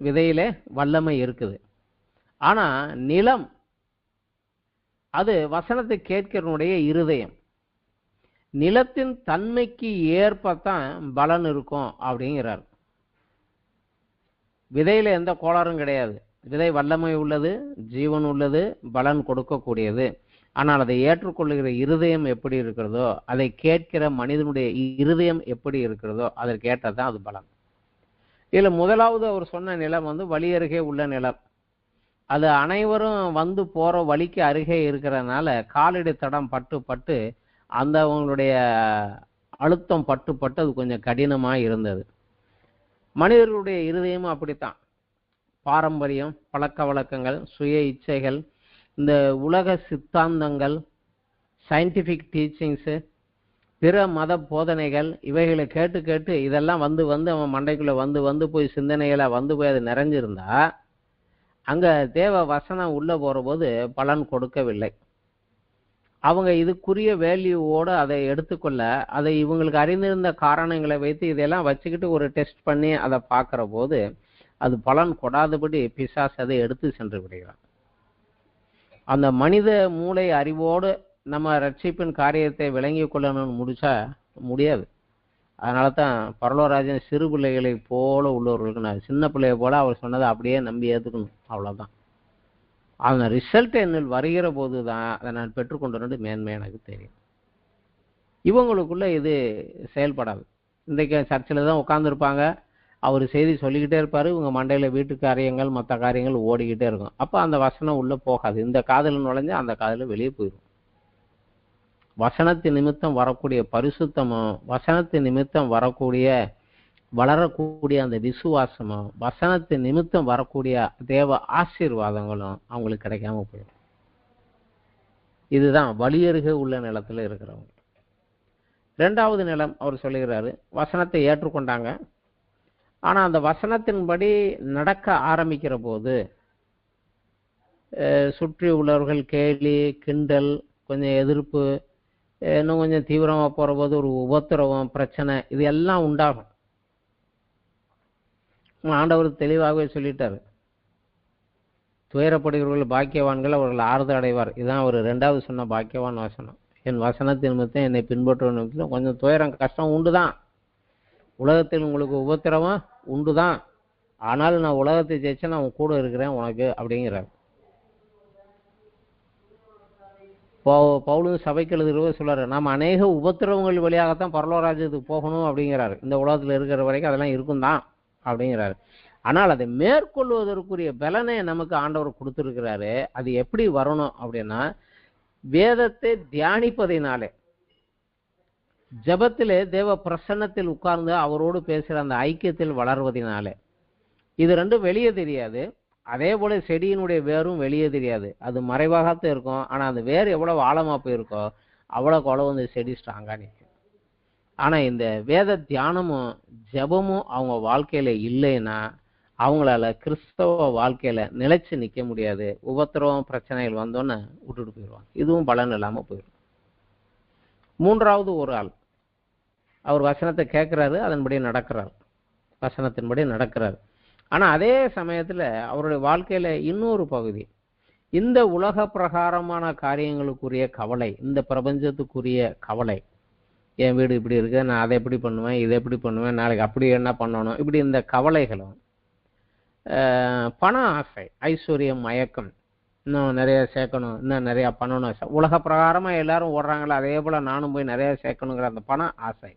A: விதையிலே வல்லமை இருக்குது. ஆனா நிலம் அது வசனத்தை கேட்கிறனுடைய இருதயம். நிலத்தின் தன்மைக்கு ஏற்பத்தான் பலன் இருக்கும் அப்படிங்கிறார். விதையில எந்த கோளாறும் கிடையாது. விதை வல்லமை உள்ளது, ஜீவன் உள்ளது, பலன் கொடுக்கக்கூடியது. ஆனால் அதை ஏற்றுக்கொள்ளுகிற இருதயம் எப்படி இருக்கிறதோ, அதை கேட்கிற மனிதனுடைய இருதயம் எப்படி இருக்கிறதோ அதற்கு ஏற்றதான் அது பலன். இதுல முதலாவது அவர் சொன்ன நிலம் வழி அருகே உள்ள நிலம். அது அனைவரும் வந்து போற வழிக்கு அருகே இருக்கிறதுனால காலடி தடம் பட்டு பட்டு அந்த அவங்களுடைய அழுத்தம் பட்டு பட்டு அது கொஞ்சம் கடினமா இருந்தது. மனிதர்களுடைய இருதயமும் அப்படித்தான். பாரம்பரியம், பழக்க வழக்கங்கள், சுய இச்சைகள், இந்த உலக சித்தாந்தங்கள், சயின்டிஃபிக் டீச்சிங்ஸு, பிற மத போதனைகள், இவைகளை கேட்டு கேட்டு இதெல்லாம் வந்து அவன் மண்டைக்குள்ள வந்து போய் சிந்தனைகளை போய் அது நிறைஞ்சிருந்தா அங்க தேவ வசனம் உள்ள போற போது பலன் கொடுக்கவில்லை. அவங்க இதுக்குரிய வேல்யூவோட அதை எடுத்துக்கொள்ள, அதை இவங்களுக்கு அறிந்திருந்த காரணங்களை வைத்து இதெல்லாம் வச்சுக்கிட்டு ஒரு டெஸ்ட் பண்ணி அதை பார்க்கிற போது அது பலன் கொடாதபடி பிசாசு அதை எடுத்து சென்று விடுகிறான். அந்த மனித மூளை அறிவோடு நம்ம ரட்சிப்பின் காரியத்தை விளங்கி கொள்ளணும்னு முடிச்சா முடியாது. அதனால தான் பரலோகராஜன் சிறு பிள்ளைகளை போல உள்ளவர்களுக்கு, நான் சின்ன பிள்ளைய போல அவர் சொன்னதை அப்படியே நம்பி ஏற்றுக்கணும், அவ்வளோதான். அந்த ரிசல்ட் என்னில் வருகிற போது தான் அதை நான் பெற்றுக்கொண்டு மேன்மை எனக்கு தெரியும். இவங்களுக்குள்ள இது செயல்படாது. இன்றைக்கு சர்ச்சில் தான் உட்காந்துருப்பாங்க, அவர் செய்தி சொல்லிக்கிட்டே இருப்பார், இவங்க மண்டையில் வீட்டு காரியங்கள் மற்ற காரியங்கள் ஓடிக்கிட்டே இருக்கும். அப்போ அந்த வசனம் உள்ளே போகாது. இந்த காதில் நுழைஞ்சு அந்த காதில் வெளியே போயிடும். வசனத்தின் நிமித்தம் வரக்கூடிய பரிசுத்தமும், வசனத்தின் நிமித்தம் வரக்கூடிய வளரக்கூடிய அந்த விசுவாசமும், வசனத்தின் நிமித்தம் வரக்கூடிய தேவ ஆசீர்வாதங்களும் அவங்களுக்கு கிடைக்காம போயிடும். இதுதான் வழியருகே உள்ள நிலத்தில் இருக்கிறவங்க. ரெண்டாவது நிலம் அவர் சொல்லுகிறாரு, வசனத்தை ஏற்றுக்கொண்டாங்க. ஆனால் அந்த வசனத்தின்படி நடக்க ஆரம்பிக்கிற போது சுற்றி உள்ளவர்கள் கேலி, கிண்டல், கொஞ்சம் எதிர்ப்பு, இன்னும் கொஞ்சம் தீவிரமாக போகிற போது ஒரு உபத்திரவம், பிரச்சனை, இது எல்லாம் உண்டாகும். ஆண்டவர் தெளிவாகவே சொல்லிட்டாரு, துயரப்படுகிறவர்கள் பாக்கியவான்கள், அவர்கள் ஆறுதல் அடைவார். இதுதான் அவர் ரெண்டாவது சொன்ன பாக்கியவான் வசனம். என் வசனத்தின் நிமித்தம் என்னை பின்பற்றுவ நிமித்தம் கொஞ்சம் துயரம் கஷ்டம் உண்டு தான். உலகத்தில் உங்களுக்கு உபத்திரவம் உண்டு தான். ஆனாலும் நான் உலகத்தை ஜெயிச்சு நான் உன் கூட இருக்கிறேன் உனக்கு அப்படிங்கிறார். பவுலும் சபைக்கு எழுதுகிறவர் சொல்றாரு, நாம் அநேக உபத்திரவங்கள் வழியாகத்தான் பரலோகராஜ்யத்துக்கு போகணும் அப்படிங்கிறாரு. இந்த உலகத்தில் இருக்கிற வரைக்கும் அதெல்லாம் இருக்கும் தான் அப்படிங்கிறாரு. ஆனால் அதை மேற்கொள்வதற்குரிய பலனை நமக்கு ஆண்டவர் கொடுத்துருக்கிறாரு. அது எப்படி வரணும் அப்படின்னா, வேதத்தை தியானிப்பதினாலே, ஜபத்திலே தேவ பிரசன்னத்தில் உட்கார்ந்து அவரோடு பேசுகிற அந்த ஐக்கியத்தில் வளர்வதினாலே. இது ரெண்டும் வெளியே தெரியாது. அதே போல செடியினுடைய வேரும் வெளியே தெரியாது. அது மறைவாகத்தான் இருக்கும். ஆனால் அந்த வேர் எவ்வளவு ஆழமா போயிருக்கோ அவ்வளோக்கு அவ்வளோ அந்த செடி ஸ்ட்ராங்கா நிற்கும். ஆனால் இந்த வேத தியானமும் ஜபமும் அவங்க வாழ்க்கையில இல்லைன்னா அவங்களால கிறிஸ்தவ வாழ்க்கையில நிலைச்சு நிற்க முடியாது. உபத்திரவம், பிரச்சனைகள் வந்தோன்னு விட்டுட்டு போயிடுவாங்க. இதுவும் பலன் இல்லாமல் போயிடும். மூன்றாவது ஒரு ஆள், அவர் வசனத்தை கேட்கிறாரு, அதன்படி நடக்கிறார், வசனத்தின்படி நடக்கிறார். ஆனா அதே சமயத்துல அவருடைய வாழ்க்கையில இன்னொரு பகுதி, இந்த உலக பிரகாரமான காரியங்களுக்குரிய கவலை, இந்த பிரபஞ்சத்துக்குரிய கவலை, என் வீடு இப்படி இருக்கு, நான் அதை எப்படி பண்ணுவேன், இதை எப்படி பண்ணுவேன், நாளைக்கு அப்படி என்ன பண்ணணும், இப்படி இந்த கவலைகளும், பண ஆசை, ஐஸ்வர்யம், மயக்கம், இன்னும் நிறைய சேர்க்கணும், இன்னும் நிறைய பண்ணணும், உலக பிரகாரமா எல்லாரும் ஓடுறாங்களா அதே போல நானும் போய் நிறைய சேர்க்கணுங்கிற அந்த பண ஆசை.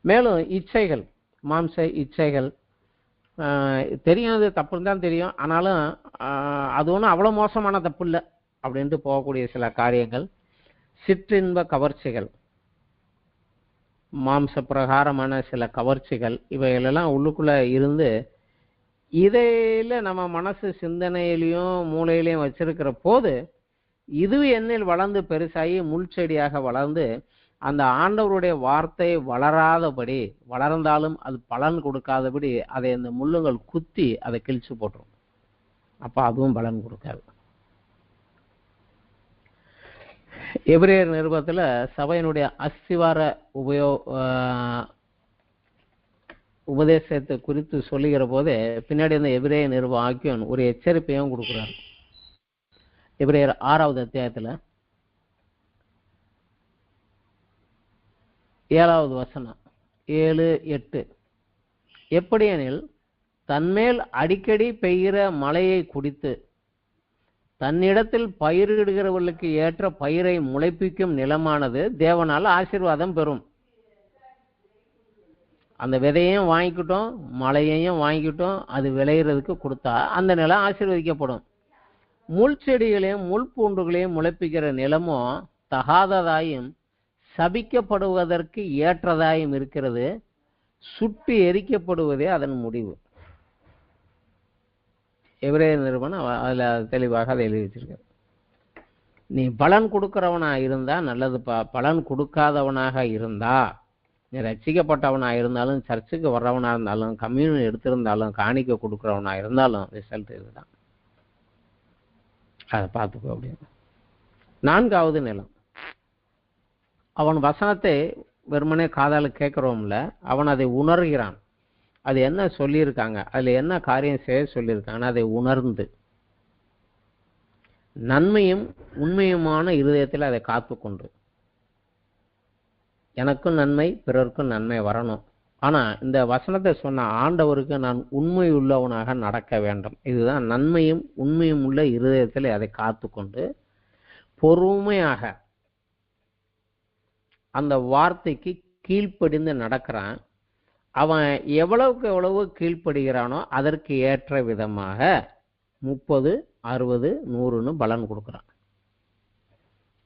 A: மேலும் இச்சைகள், மாம்ச இச்சைகள், தெரியும் அது தப்புன்னு தான் தெரியும், ஆனாலும் அது ஒன்றும் அவ்வளோ மோசமான தப்பு இல்லை அப்படின்ட்டு போகக்கூடிய சில காரியங்கள், சிற்றின்ப கவர்ச்சிகள், மாம்ச பிரகாரமான சில கவர்ச்சிகள், இவைகளெல்லாம் உள்ளுக்குள்ள இருந்து இதையில நம்ம மனசு சிந்தனையிலையும் மூளையிலையும் வச்சிருக்கிற போது இது என்னில் வளர்ந்து பெருசாகி முள் செடியாக வளர்ந்து அந்த ஆண்டவருடைய வார்த்தை வளராதபடி, வளர்ந்தாலும் அது பலன் கொடுக்காதபடி அதை இந்த முள்ளுங்கள் குத்தி அதை கிழிச்சு போட்டுரும். அப்ப அதுவும் பலன் கொடுக்காது. எபிரேயர் நிருபத்துல சபையினுடைய அஸ்திவார உபதேசத்தை குறித்து சொல்லுகிற போதே பின்னாடி இந்த எபிரேய நிருபம் ஆக்கியோன் ஒரு எச்சரிப்பையும் கொடுக்குறாரு. எபிரேயர் 6வது அத்தியாயத்துல 7வது வசனம் 7-8. எப்படியெனில் தன்மேல் அடிக்கடி பெய்கிற மழையை குடித்து தன்னிடத்தில் பயிரிடுகிறவர்களுக்கு ஏற்ற பயிரை முளைப்பிக்கும் நிலமானது தேவனால் ஆசீர்வாதம் பெறும். அந்த விதையையும் வாங்கிக்கிட்டோம், மழையையும் வாங்கிக்கிட்டோம், அது விளையிறதுக்கு கொடுத்தா அந்த நிலம் ஆசீர்வதிக்கப்படும். முள் செடிகளையும் முள் பூண்டுகளையும் முளைப்பிக்கிற நிலமும் தகாததாயும் சபிக்கப்படுவதற்கு ஏற்றதாயும் இருக்கிறது, சுட்டு எரிக்கப்படுவதே அதன் முடிவு. எபிரேயர் நிருபம் அதுல தெளிவாக அதை எழுதி வச்சிருக்காரு. நீ பலன் கொடுக்கிறவனா இருந்தா நல்லதுப்பா. பலன் கொடுக்காதவனாக இருந்தா, நீ ரட்சிக்கப்பட்டவனா இருந்தாலும், சர்ச்சுக்கு வர்றவனா இருந்தாலும், கம்யூனியன் எடுத்திருந்தாலும், காணிக்க கொடுக்கிறவனா இருந்தாலும் ரிசல்ட் இதுதான். அதை பார்த்துக்கோ அப்படின்னு. 4வது நிலம். அவன் வசனத்தை வெறுமனே காதால கேட்கிறோம்ல, அவன் அதை உணர்கிறான். அது என்ன சொல்லியிருக்காங்க, அதுல என்ன காரியம் செய்ய சொல்லியிருக்காங்க, அதை உணர்ந்து நன்மையும் உண்மையுமான இருதயத்தில் அதை காத்துக்கொண்டு, எனக்கும் நன்மை பிறருக்கும் நன்மை வரணும், ஆனா இந்த வசனத்தை சொன்ன ஆண்டவருக்கு நான் உண்மை உள்ளவனாக நடக்க வேண்டும். இதுதான் நன்மையும் உண்மையும் உள்ள இருதயத்தில் அதை காத்துக்கொண்டு பொறுமையாக அந்த வார்த்தைக்கு கீழ்ப்படிந்து நடக்கிறான். அவன் எவ்வளவுக்கு எவ்வளவு கீழ்ப்படுகிறானோ அதற்கு ஏற்ற விதமாக 30, 60, 100ன்னு பலன் கொடுக்குறான்.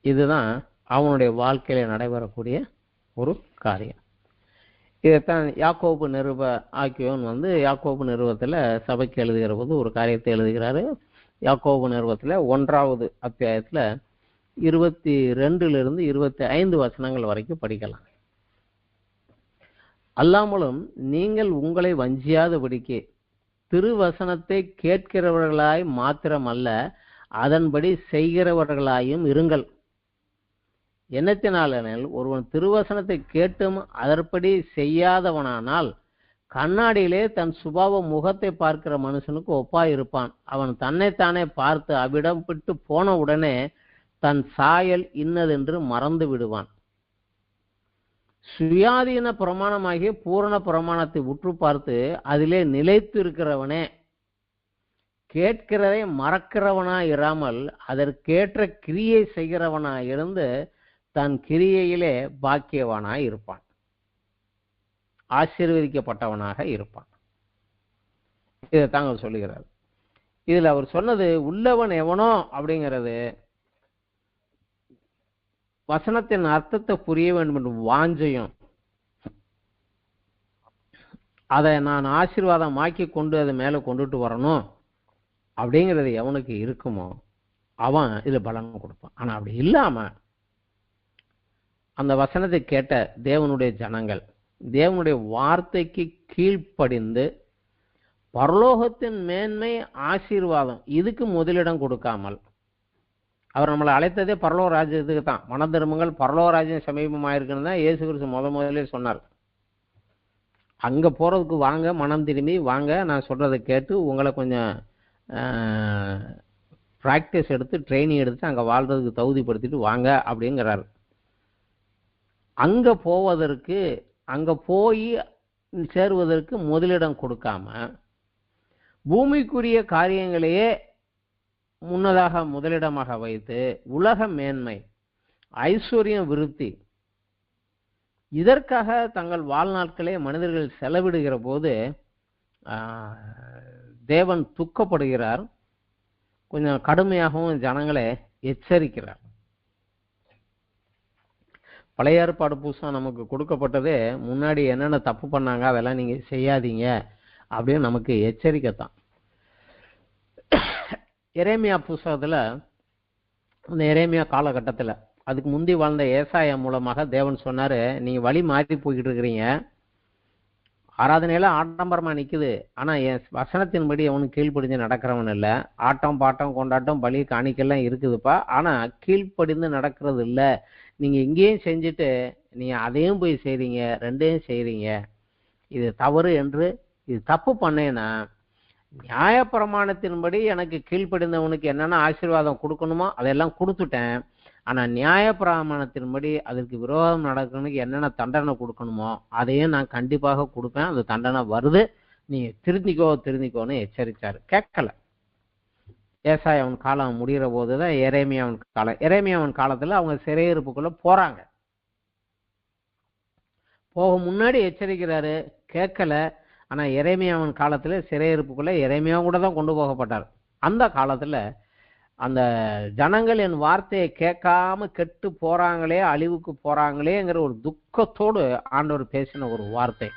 A: இதுதான் அவனுடைய வாழ்க்கையில நடைபெறக்கூடிய ஒரு காரியம். இதைத்தான் யாக்கோபு நிருப ஆக்கியோன் யாக்கோபு நிருபத்துல சபைக்கு எழுதுகிற போது ஒரு காரியத்தை எழுதுகிறாரு. யாக்கோபு நிருபத்துல 1வது அத்தியாயத்துல 22 to 25 வசனங்கள் வரைக்கும் படிக்கலாம். அல்லாமலும் நீங்கள் உங்களை வஞ்சியாதபடிக்கு திருவசனத்தை கேட்கிறவர்களாய் மாத்திரமல்ல, அதன்படி செய்கிறவர்களாயும் இருங்கள். என்னத்தினாலெனில் ஒருவன் திருவசனத்தை கேட்டும் அதற்படி செய்யாதவனானால் கண்ணாடியிலே தன் சுபாவ முகத்தை பார்க்கிற மனுஷனுக்கு ஒப்பாயிருப்பான். அவன் தன்னைத்தானே பார்த்து அவ்விடம் விட்டு போன உடனே தன் சாயல் இன்னதென்று மறந்து விடுவான். சுயாதீன பிரமாணமாகிய பூரண பிரமாணத்தை உற்று பார்த்து அதிலே நிலைத்து இருக்கிறவனே கேட்கிறதை மறக்கிறவனா இராமல் அதற்கேற்ற கிரியை செய்கிறவனா இருந்து தன் கிரியையிலே பாக்கியவானாய் இருப்பான், ஆசீர்வதிக்கப்பட்டவனாக இருப்பான். இதை தாங்க சொல்லுகிறார். இதுல அவர் சொன்னது உள்ளவன் எவனோ அப்படிங்கிறது வசனத்தின் அர்த்தத்தை புரிய வேண்டும் என்று வாஞ்சையும், அதை நான் ஆசீர்வாதமாக்கி கொண்டு அதை மேல கொண்டுட்டு வரணும் அப்படிங்கிறது எவனுக்கு இருக்குமோ அவன் இதுல பலன் கொடுப்பான். ஆனா அப்படி இல்லாம அந்த வசனத்தை கேட்ட தேவனுடைய ஜனங்கள் தேவனுடைய வார்த்தைக்கு கீழ்ப்படிந்து பரலோகத்தின் மேன்மை ஆசீர்வாதம் இதுக்கு முதலிடம் கொடுக்காமல், அவர் நம்மளை அழைத்ததே பரலோக ராஜ்யத்துக்கு தான். மன தர்மங்கள் பரலோக ராஜ்யம் சமீபமாயிருக்குன்னு தான் இயேசு கிறிஸ்து முதலே சொன்னார். அங்க போறதுக்கு வாங்க, மனம் திரும்பி வாங்க, நான் சொல்றதை கேட்டு உங்களை கொஞ்சம் பிராக்டிஸ் எடுத்து ட்ரைனிங் எடுத்து அங்க வாழ்றதுக்கு தகுதிப்படுத்திட்டு வாங்க அப்படிங்கிறாரு. அங்க போவதற்கு, அங்க போய் சேருவதற்கு முதலிடம் கொடுக்காம பூமிக்குரிய காரியங்களையே முன்னதாக முதலிடமாக வைத்து உலக மேன்மை, ஐஸ்வர்யம், விருத்தி இதற்காக தங்கள் வாழ்நாட்களே மனிதர்கள் செலவிடுகிற போது தேவன் துக்கப்படுகிறார், கொஞ்சம் கடுமையாகவும் ஜனங்களை எச்சரிக்கிறார். பழைய ஏற்பாடு புதுசாக நமக்கு கொடுக்கப்பட்டதே முன்னாடி என்னென்ன தப்பு பண்ணாங்க அதெல்லாம் நீங்க செய்யாதீங்க அப்படின்னு நமக்கு எச்சரிக்கைத்தான். எரேமியா புஸ்தகத்துல அந்த எரேமியா காலகட்டத்தில். அதுக்கு முந்தி வாழ்ந்த ஏசாயா மூலமாக தேவன் சொன்னாரு, நீங்க வழி மாறி போய்கிட்டு இருக்கிறீங்க, ஆராதனையெல்லாம் ஆடம்பரமா நிக்குது, ஆனா என் வசனத்தின்படி அவனுக்கு கீழ்ப்படிஞ்சு நடக்கிறவன் இல்ல. ஆட்டம் பாட்டம் கொண்டாட்டம் பலி காணிக்கெல்லாம் இருக்குதுப்பா, ஆனா கீழ்ப்படிந்து நடக்கிறது இல்ல. நீங்க இங்கேயும் செஞ்சுட்டு நீங்க அதையும் போய் செய்றீங்க, ரெண்டையும் செய்றீங்க. இது தவறு என்று, இது தப்பு பண்ணேன்னா நியாயப்பிரமாணத்தின்படி எனக்கு கீழ்ப்படிந்தவனுக்கு என்னென்ன ஆசீர்வாதம் கொடுக்கணுமோ அதெல்லாம் கொடுத்துட்டேன். ஆனா நியாயப்பிரமாணத்தின்படி அதற்கு விரோதம் நடக்கணுக்கு என்னென்ன தண்டனை கொடுக்கணுமோ அதையும் நான் கண்டிப்பாக கொடுப்பேன். அந்த தண்டனை வருது, நீ திருந்திக்கோன்னு எச்சரித்தாரு. கேட்கல. ஏசாயாவின் காலம் முடிகிற போதுதான் எரேமியாவின் காலம். எரேமியாவின் காலத்துல அவங்க சிறையிருப்புக்குள்ள போறாங்க. போக முன்னாடி எச்சரிக்கிறாரு, கேட்கல. ஆனா எரேமியாவின் காலத்துல சிறையிருப்புக்குள்ள எரேமியா கூட தான் கொண்டு போகப்பட்டார். அந்த காலத்துல அந்த ஜனங்கள் என் வார்த்தையை கேட்காம கெட்டு போறாங்களே, அழிவுக்கு போறாங்களேங்கிற ஒரு துக்கத்தோடு ஆண்டவர் பேசின ஒரு வார்த்தை.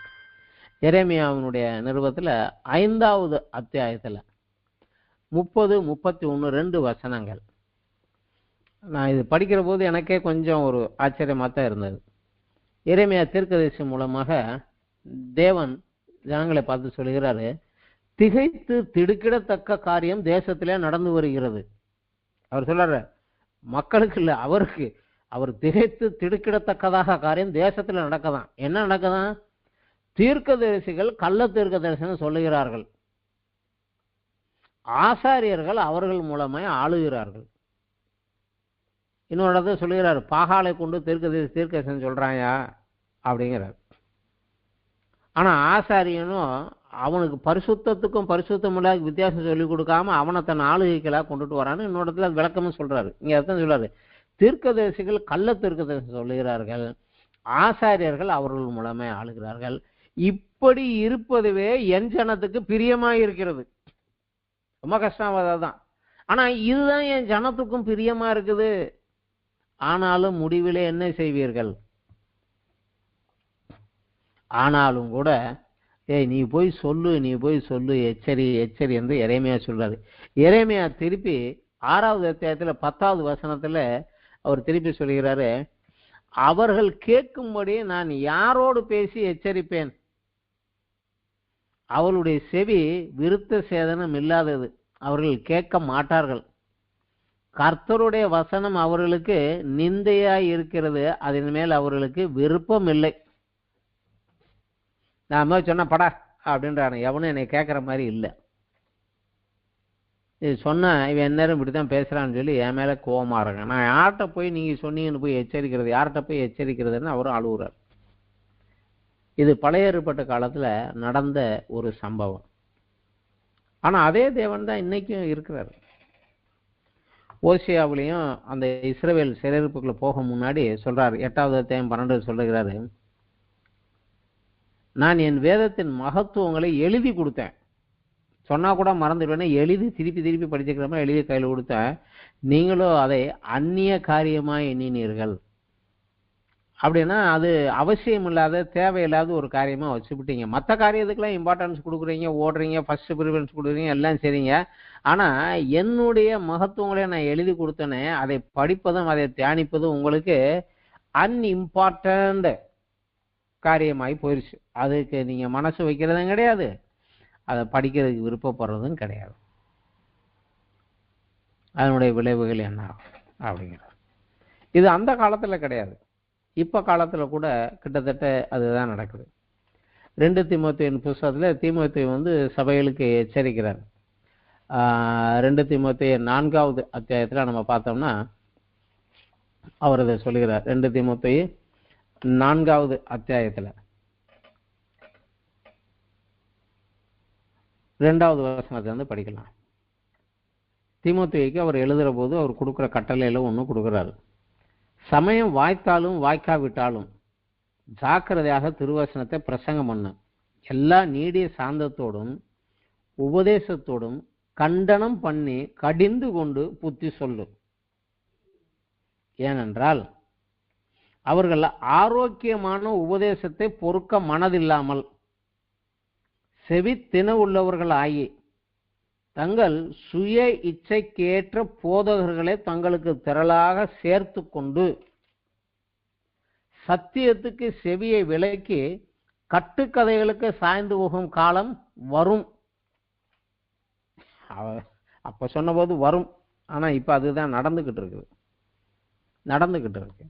A: எரேமியாவினுடைய நிருபத்துல 5வது அத்தியாயத்துல 30, 31 2 வசனங்கள். நான் இது படிக்கிற போது எனக்கே கொஞ்சம் ஒரு ஆச்சரியமா தான் இருந்தது. எரேமியா தீர்க்கதரிசி மூலமாக தேவன் ஜனங்களை பார்த்து சொல்கிறாரு, திகைத்து திடுக்கிடத்தக்க காரியம் தேசத்திலே நடந்து வருகிறது. அவர் சொல்றாரு, மக்களுக்கு இல்ல, அவருக்கு. அவர் திகைத்து திடுக்கிடத்தக்கதாக காரியம் தேசத்துல நடக்கதான். என்ன நடக்குதான்? தீர்க்கதரிசிகள் கள்ள தீர்க்க தரிசனம் சொல்லுகிறார்கள், ஆசாரியர்கள் அவர்கள் மூலமாய் ஆளுகிறார்கள். இன்னொரு இடத்துல சொல்லுகிறார், பாகாலை கொண்டு தீர்க்கதரிசனம் சொல்றாயா அப்படிங்கிறார். ஆனா ஆசாரியனும் அவனுக்கு பரிசுத்தத்துக்கும் பரிசுத்தம் இல்லாத வித்தியாசம் சொல்லிக் கொடுக்காம அவனை தன் ஆளுகைகளாக கொண்டுட்டு வரான்னு இன்னொரு இடத்துல விளக்கமும் சொல்றாரு. இங்க அர்த்தம் சொல்றாரு, தீர்க்கதரிசிகள் கள்ள தீர்க்கதரிசனம் சொல்லுகிறார்கள், ஆசாரியர்கள் அவர்கள் மூலமே ஆளுகிறார்கள். இப்படி இருப்பதுவே என் ஜனத்துக்கு பிரியமாய் இருக்கிறது. ரொம்ப கஷ்டமாதான். ஆனா இதுதான் என் ஜனத்துக்கும் பிரியமா இருக்குது. ஆனாலும் முடிவிலே என்ன செய்வீர்கள்? ஆனாலும் கூட நீ போய் சொல்லு, எச்சரி என்று எரேமியா சொல்றாரு. எரேமியா திருப்பி 6வது அத்தியாயத்துல 10வது வசனத்துல அவர் திருப்பி சொல்கிறாரு, அவர்கள் கேட்கும்படி நான் யாரோடு பேசி எச்சரிப்பேன்? அவளுடைய செவி விருத்த சேதனம் இல்லாதது, அவர்கள் கேட்க மாட்டார்கள். கர்த்தருடைய வசனம் அவர்களுக்கு நிந்தையாய் இருக்கிறது, அதன் மேல் அவர்களுக்கு விருப்பம் இல்லை. நான் சொன்ன படா அப்படின்றானு, எவனும் என்னை கேட்குற மாதிரி இல்லை. இது சொன்னா இவன் எந்நேரம் இப்படிதான் பேசுறான்னு சொல்லி என் மேல கோவமா இருங்க. நான் யார்கிட்ட போய் நீங்க சொன்னீங்கன்னு போய் எச்சரிக்கிறது, யார்கிட்ட போய் எச்சரிக்கிறதுன்னு அவரும் அழுகுறார். இது பழைய ஏற்பட்ட காலத்துல நடந்த ஒரு சம்பவம். ஆனா அதே தேவன் தான் இன்னைக்கும் இருக்கிறார். ஓசியாவிலையும் அந்த இஸ்ரவேல் சிறையிருப்புக்குள்ள போக முன்னாடி சொல்றாரு, 8வது அத்தியாயம் 12 சொல்லுகிறாரு, நான் என் வேதத்தின் மகத்துவங்களை எழுதி கொடுத்தேன். சொன்னா கூட மறந்துடுவேன், எழுதி திருப்பி படிச்சுக்கிற மாதிரி எழுதி கையில் கொடுத்தேன். நீங்களும் அதை அந்நிய காரியமாய் எண்ணினீர்கள். அப்படின்னா அது அவசியம் இல்லாத தேவையில்லாத ஒரு காரியமா வச்சுவிட்டீங்க. மற்ற காரியத்துக்கெல்லாம் இம்பார்ட்டன்ஸ் கொடுக்குறீங்க, ஓடுறீங்க, ஃபர்ஸ்ட் ப்ரிஃபரன்ஸ் கொடுக்குறீங்க, எல்லாம் சரிங்க. ஆனா என்னுடைய மகத்துவங்களை நான் எழுதி கொடுத்தேனே, அதை படிப்பதும் அதை தியானிப்பதும் உங்களுக்கு அன்இம்பார்ட்டன்ட் காரியமாகி போயிடுச்சு. அதுக்கு நீங்க மனசு வைக்கிறதும் கிடையாது, அதை படிக்கிறதுக்கு விருப்பப்படுறதும் கிடையாது. அதனுடைய விளைவுகள் என்ன அப்படிங்கிறது இது அந்த காலத்துல கிடையாது, இப்ப காலத்துல கூட கிட்டத்தட்ட அதுதான் நடக்குது. 2 தீமோத்தேயுவின் புத்தகத்துல தீமோத்தேயு சபைகளுக்கு எச்சரிக்கிறார். 2 தீமோத்தேயு 4வது அத்தியாயத்துல நம்ம பார்த்தோம்னா அவர் இதை சொல்லுகிறார். 2 தீமோத்தேயு 4வது அத்தியாயத்துல 2வது வசனத்தை படிக்கலாம். தீமோத்தேயுக்கு அவர் எழுதுற போது அவர் கொடுக்குற கட்டளையில ஒண்ணு கொடுக்குறாரு. சமயம் வாய்த்தாலும் வாய்க்காவிட்டாலும் ஜாக்கிரதையாக திருவசனத்தை பிரசங்கம் பண்ண, எல்லா நீடிய சாந்தத்தோடும் உபதேசத்தோடும் கண்டனம் பண்ணி கடிந்து கொண்டு புத்தி சொல்லு. ஏனென்றால் அவர்கள் ஆரோக்கியமான உபதேசத்தை பொறுக்க மனதில்லாமல் செவி தின உள்ளவர்கள் ஆகி தங்கள் சுய இச்சைக்கேற்ற போதகர்களை தங்களுக்கு திரளாக சேர்த்து கொண்டு சத்தியத்துக்கு செவியை விலக்கி கட்டுக்கதைகளுக்கு சாய்ந்து போகும் காலம் வரும். அப்ப சொன்னபோது வரும், ஆனா இப்ப அதுதான் நடந்துகிட்டு இருக்கு.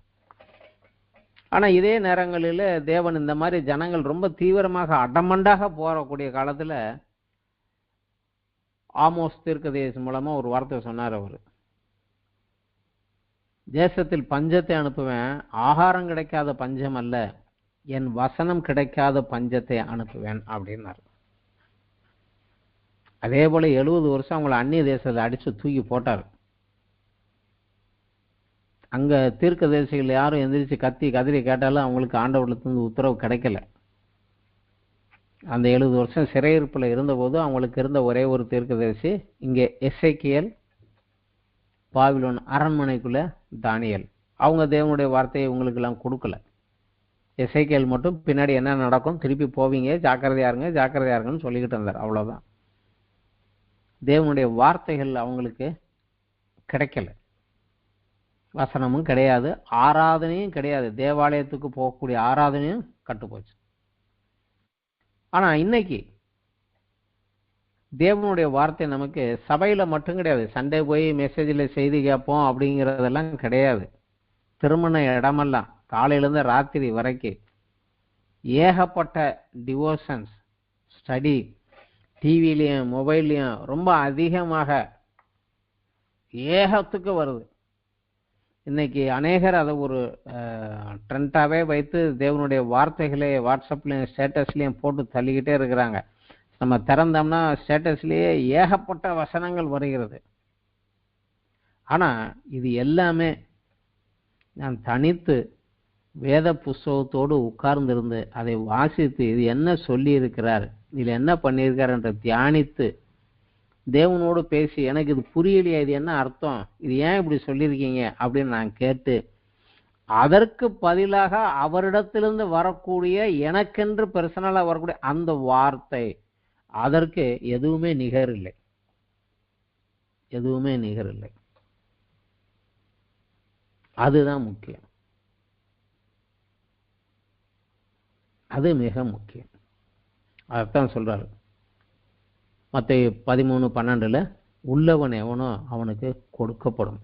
A: ஆனா இதே நேரங்களில் தேவன் இந்த மாதிரி ஜனங்கள் ரொம்ப தீவிரமாக அடமண்டாக போறக்கூடிய காலத்துல ஆமோஸ் தீர்க்கதரிசி மூலமா ஒரு வார்த்தை சொன்னார். அவரு தேசத்தில் பஞ்சத்தை அனுப்புவேன், ஆகாரம் கிடைக்காத பஞ்சம் அல்ல, என் வசனம் கிடைக்காத பஞ்சத்தை அனுப்புவேன் அப்படின்னாரு. அதே போல 70 வருஷம் அவங்களை அந்நிய தேசத்துல அடிச்சு தூக்கி போட்டார். அங்க தீர்க்கதரிசிகள் யாரும் எந்திரிச்சு கத்தி கதிரி கேட்டாலும் அவங்களுக்கு ஆண்டவரிடத்திலிருந்து உத்தரவு கிடைக்கல. அந்த 70 வருஷம் சிறையிருப்புல இருந்தபோது அவங்களுக்கு இருந்த ஒரே ஒரு தீர்க்கதரிசி இங்கே எசேக்கியேல், பாபிலோன் அரண்மனைக்குள்ள தானியேல். அவங்க தேவனுடைய வார்த்தையை உங்களுக்கு எல்லாம் கொடுக்கல. எசேக்கியேல் மட்டும் பின்னாடி என்ன நடக்கும், திருப்பி போவீங்க, ஜாக்கிரதையா இருங்கன்னு சொல்லிக்கிட்டு இருந்தார். அவ்வளவுதான். தேவனுடைய வார்த்தைகள் அவங்களுக்கு கிடைக்கல, வசனமும் கிடையாது, ஆராதனையும் கிடையாது, தேவாலயத்துக்கு போகக்கூடிய ஆராதனையும் கட்டுப்போச்சு. ஆனா இன்னைக்கு தேவனுடைய வார்த்தை நமக்கு சபையில மட்டும் கிடையாது, சண்டே போய் மெசேஜில் செய்தி கேட்போம் அப்படிங்கிறதெல்லாம் கிடையாது. திருமண இடமெல்லாம் காலையிலேருந்து ராத்திரி வரைக்கும் ஏகப்பட்ட டிவோஷன்ஸ் ஸ்டடி, டிவிலையும் மொபைல்லையும் ரொம்ப அதிகமாக ஏகத்துக்கு வருது. இன்னைக்கு அநேகர் அதை ஒரு ட்ரெண்டாகவே வைத்து தேவனுடைய வார்த்தைகளை வாட்ஸ்அப்லையும் ஸ்டேட்டஸ்லையும் போட்டு தள்ளிக்கிட்டே இருக்கிறாங்க. நம்ம திறந்தோம்னா ஸ்டேட்டஸ்லேயே ஏகப்பட்ட வசனங்கள் வருகிறது. ஆனால் இது எல்லாமே நான் தனித்து வேத புஸ்தகத்தோடு உட்கார்ந்திருந்து அதை வாசித்து இது என்ன சொல்லி இருக்கிறார், இதில் என்ன பண்ணியிருக்கார் என்று தியானித்து தேவனோடு பேசி எனக்கு இது புரியலையா, இது என்ன அர்த்தம், இது ஏன் இப்படி சொல்லியிருக்கீங்க அப்படின்னு நான் கேட்டு அதற்கு பதிலாக அவரிடத்திலிருந்து வரக்கூடிய எனக்கென்று பர்சனலாக வரக்கூடிய அந்த வார்த்தை, அதற்கு எதுவுமே நிகர் இல்லை. அதுதான் முக்கியம். அது மிக முக்கியம். அதைத்தான் சொல்றாரு மத்தேயு 13:12, உள்ளவன் எவனோ அவனுக்கு கொடுக்கப்படும்.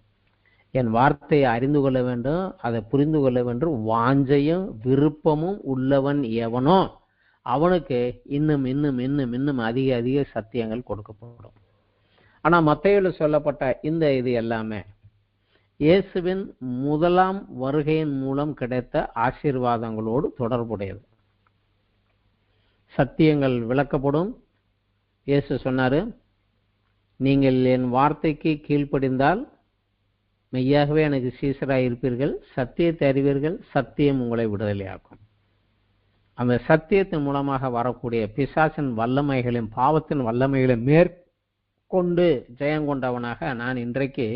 A: என் வார்த்தையை அறிந்து கொள்ள வேண்டும், அதை புரிந்து கொள்ள வேண்டும் வாஞ்சையும் விருப்பமும் உள்ளவன் எவனோ அவனுக்கு இன்னும் இன்னும் இன்னும் இன்னும் அதிக அதிக சத்தியங்கள் கொடுக்கப்படும். ஆனா மத்தேயுல சொல்லப்பட்ட இது எல்லாமே இயேசுவின் முதலாம் வருகையின் மூலம் கிடைத்த ஆசீர்வாதங்களோடு தொடர்புடையது. சத்தியங்கள் விளக்கப்படும். இயேசு சொன்னாரு, நீங்கள் என் வார்த்தைக்கு கீழ்ப்படிந்தால் மெய்யாகவே எனக்கு சீசராய் இருப்பீர்கள், சத்தியத்தை அறிவீர்கள், சத்தியம் உங்களை விடுதலையாக்கும். அந்த சத்தியத்தின் மூலமாக வரக்கூடிய பிசாசின் வல்லமைகளையும் பாவத்தின் வல்லமைகளையும் மேற்கொண்டு ஜெயங்கொண்டவனாக நான் இன்றைக்கு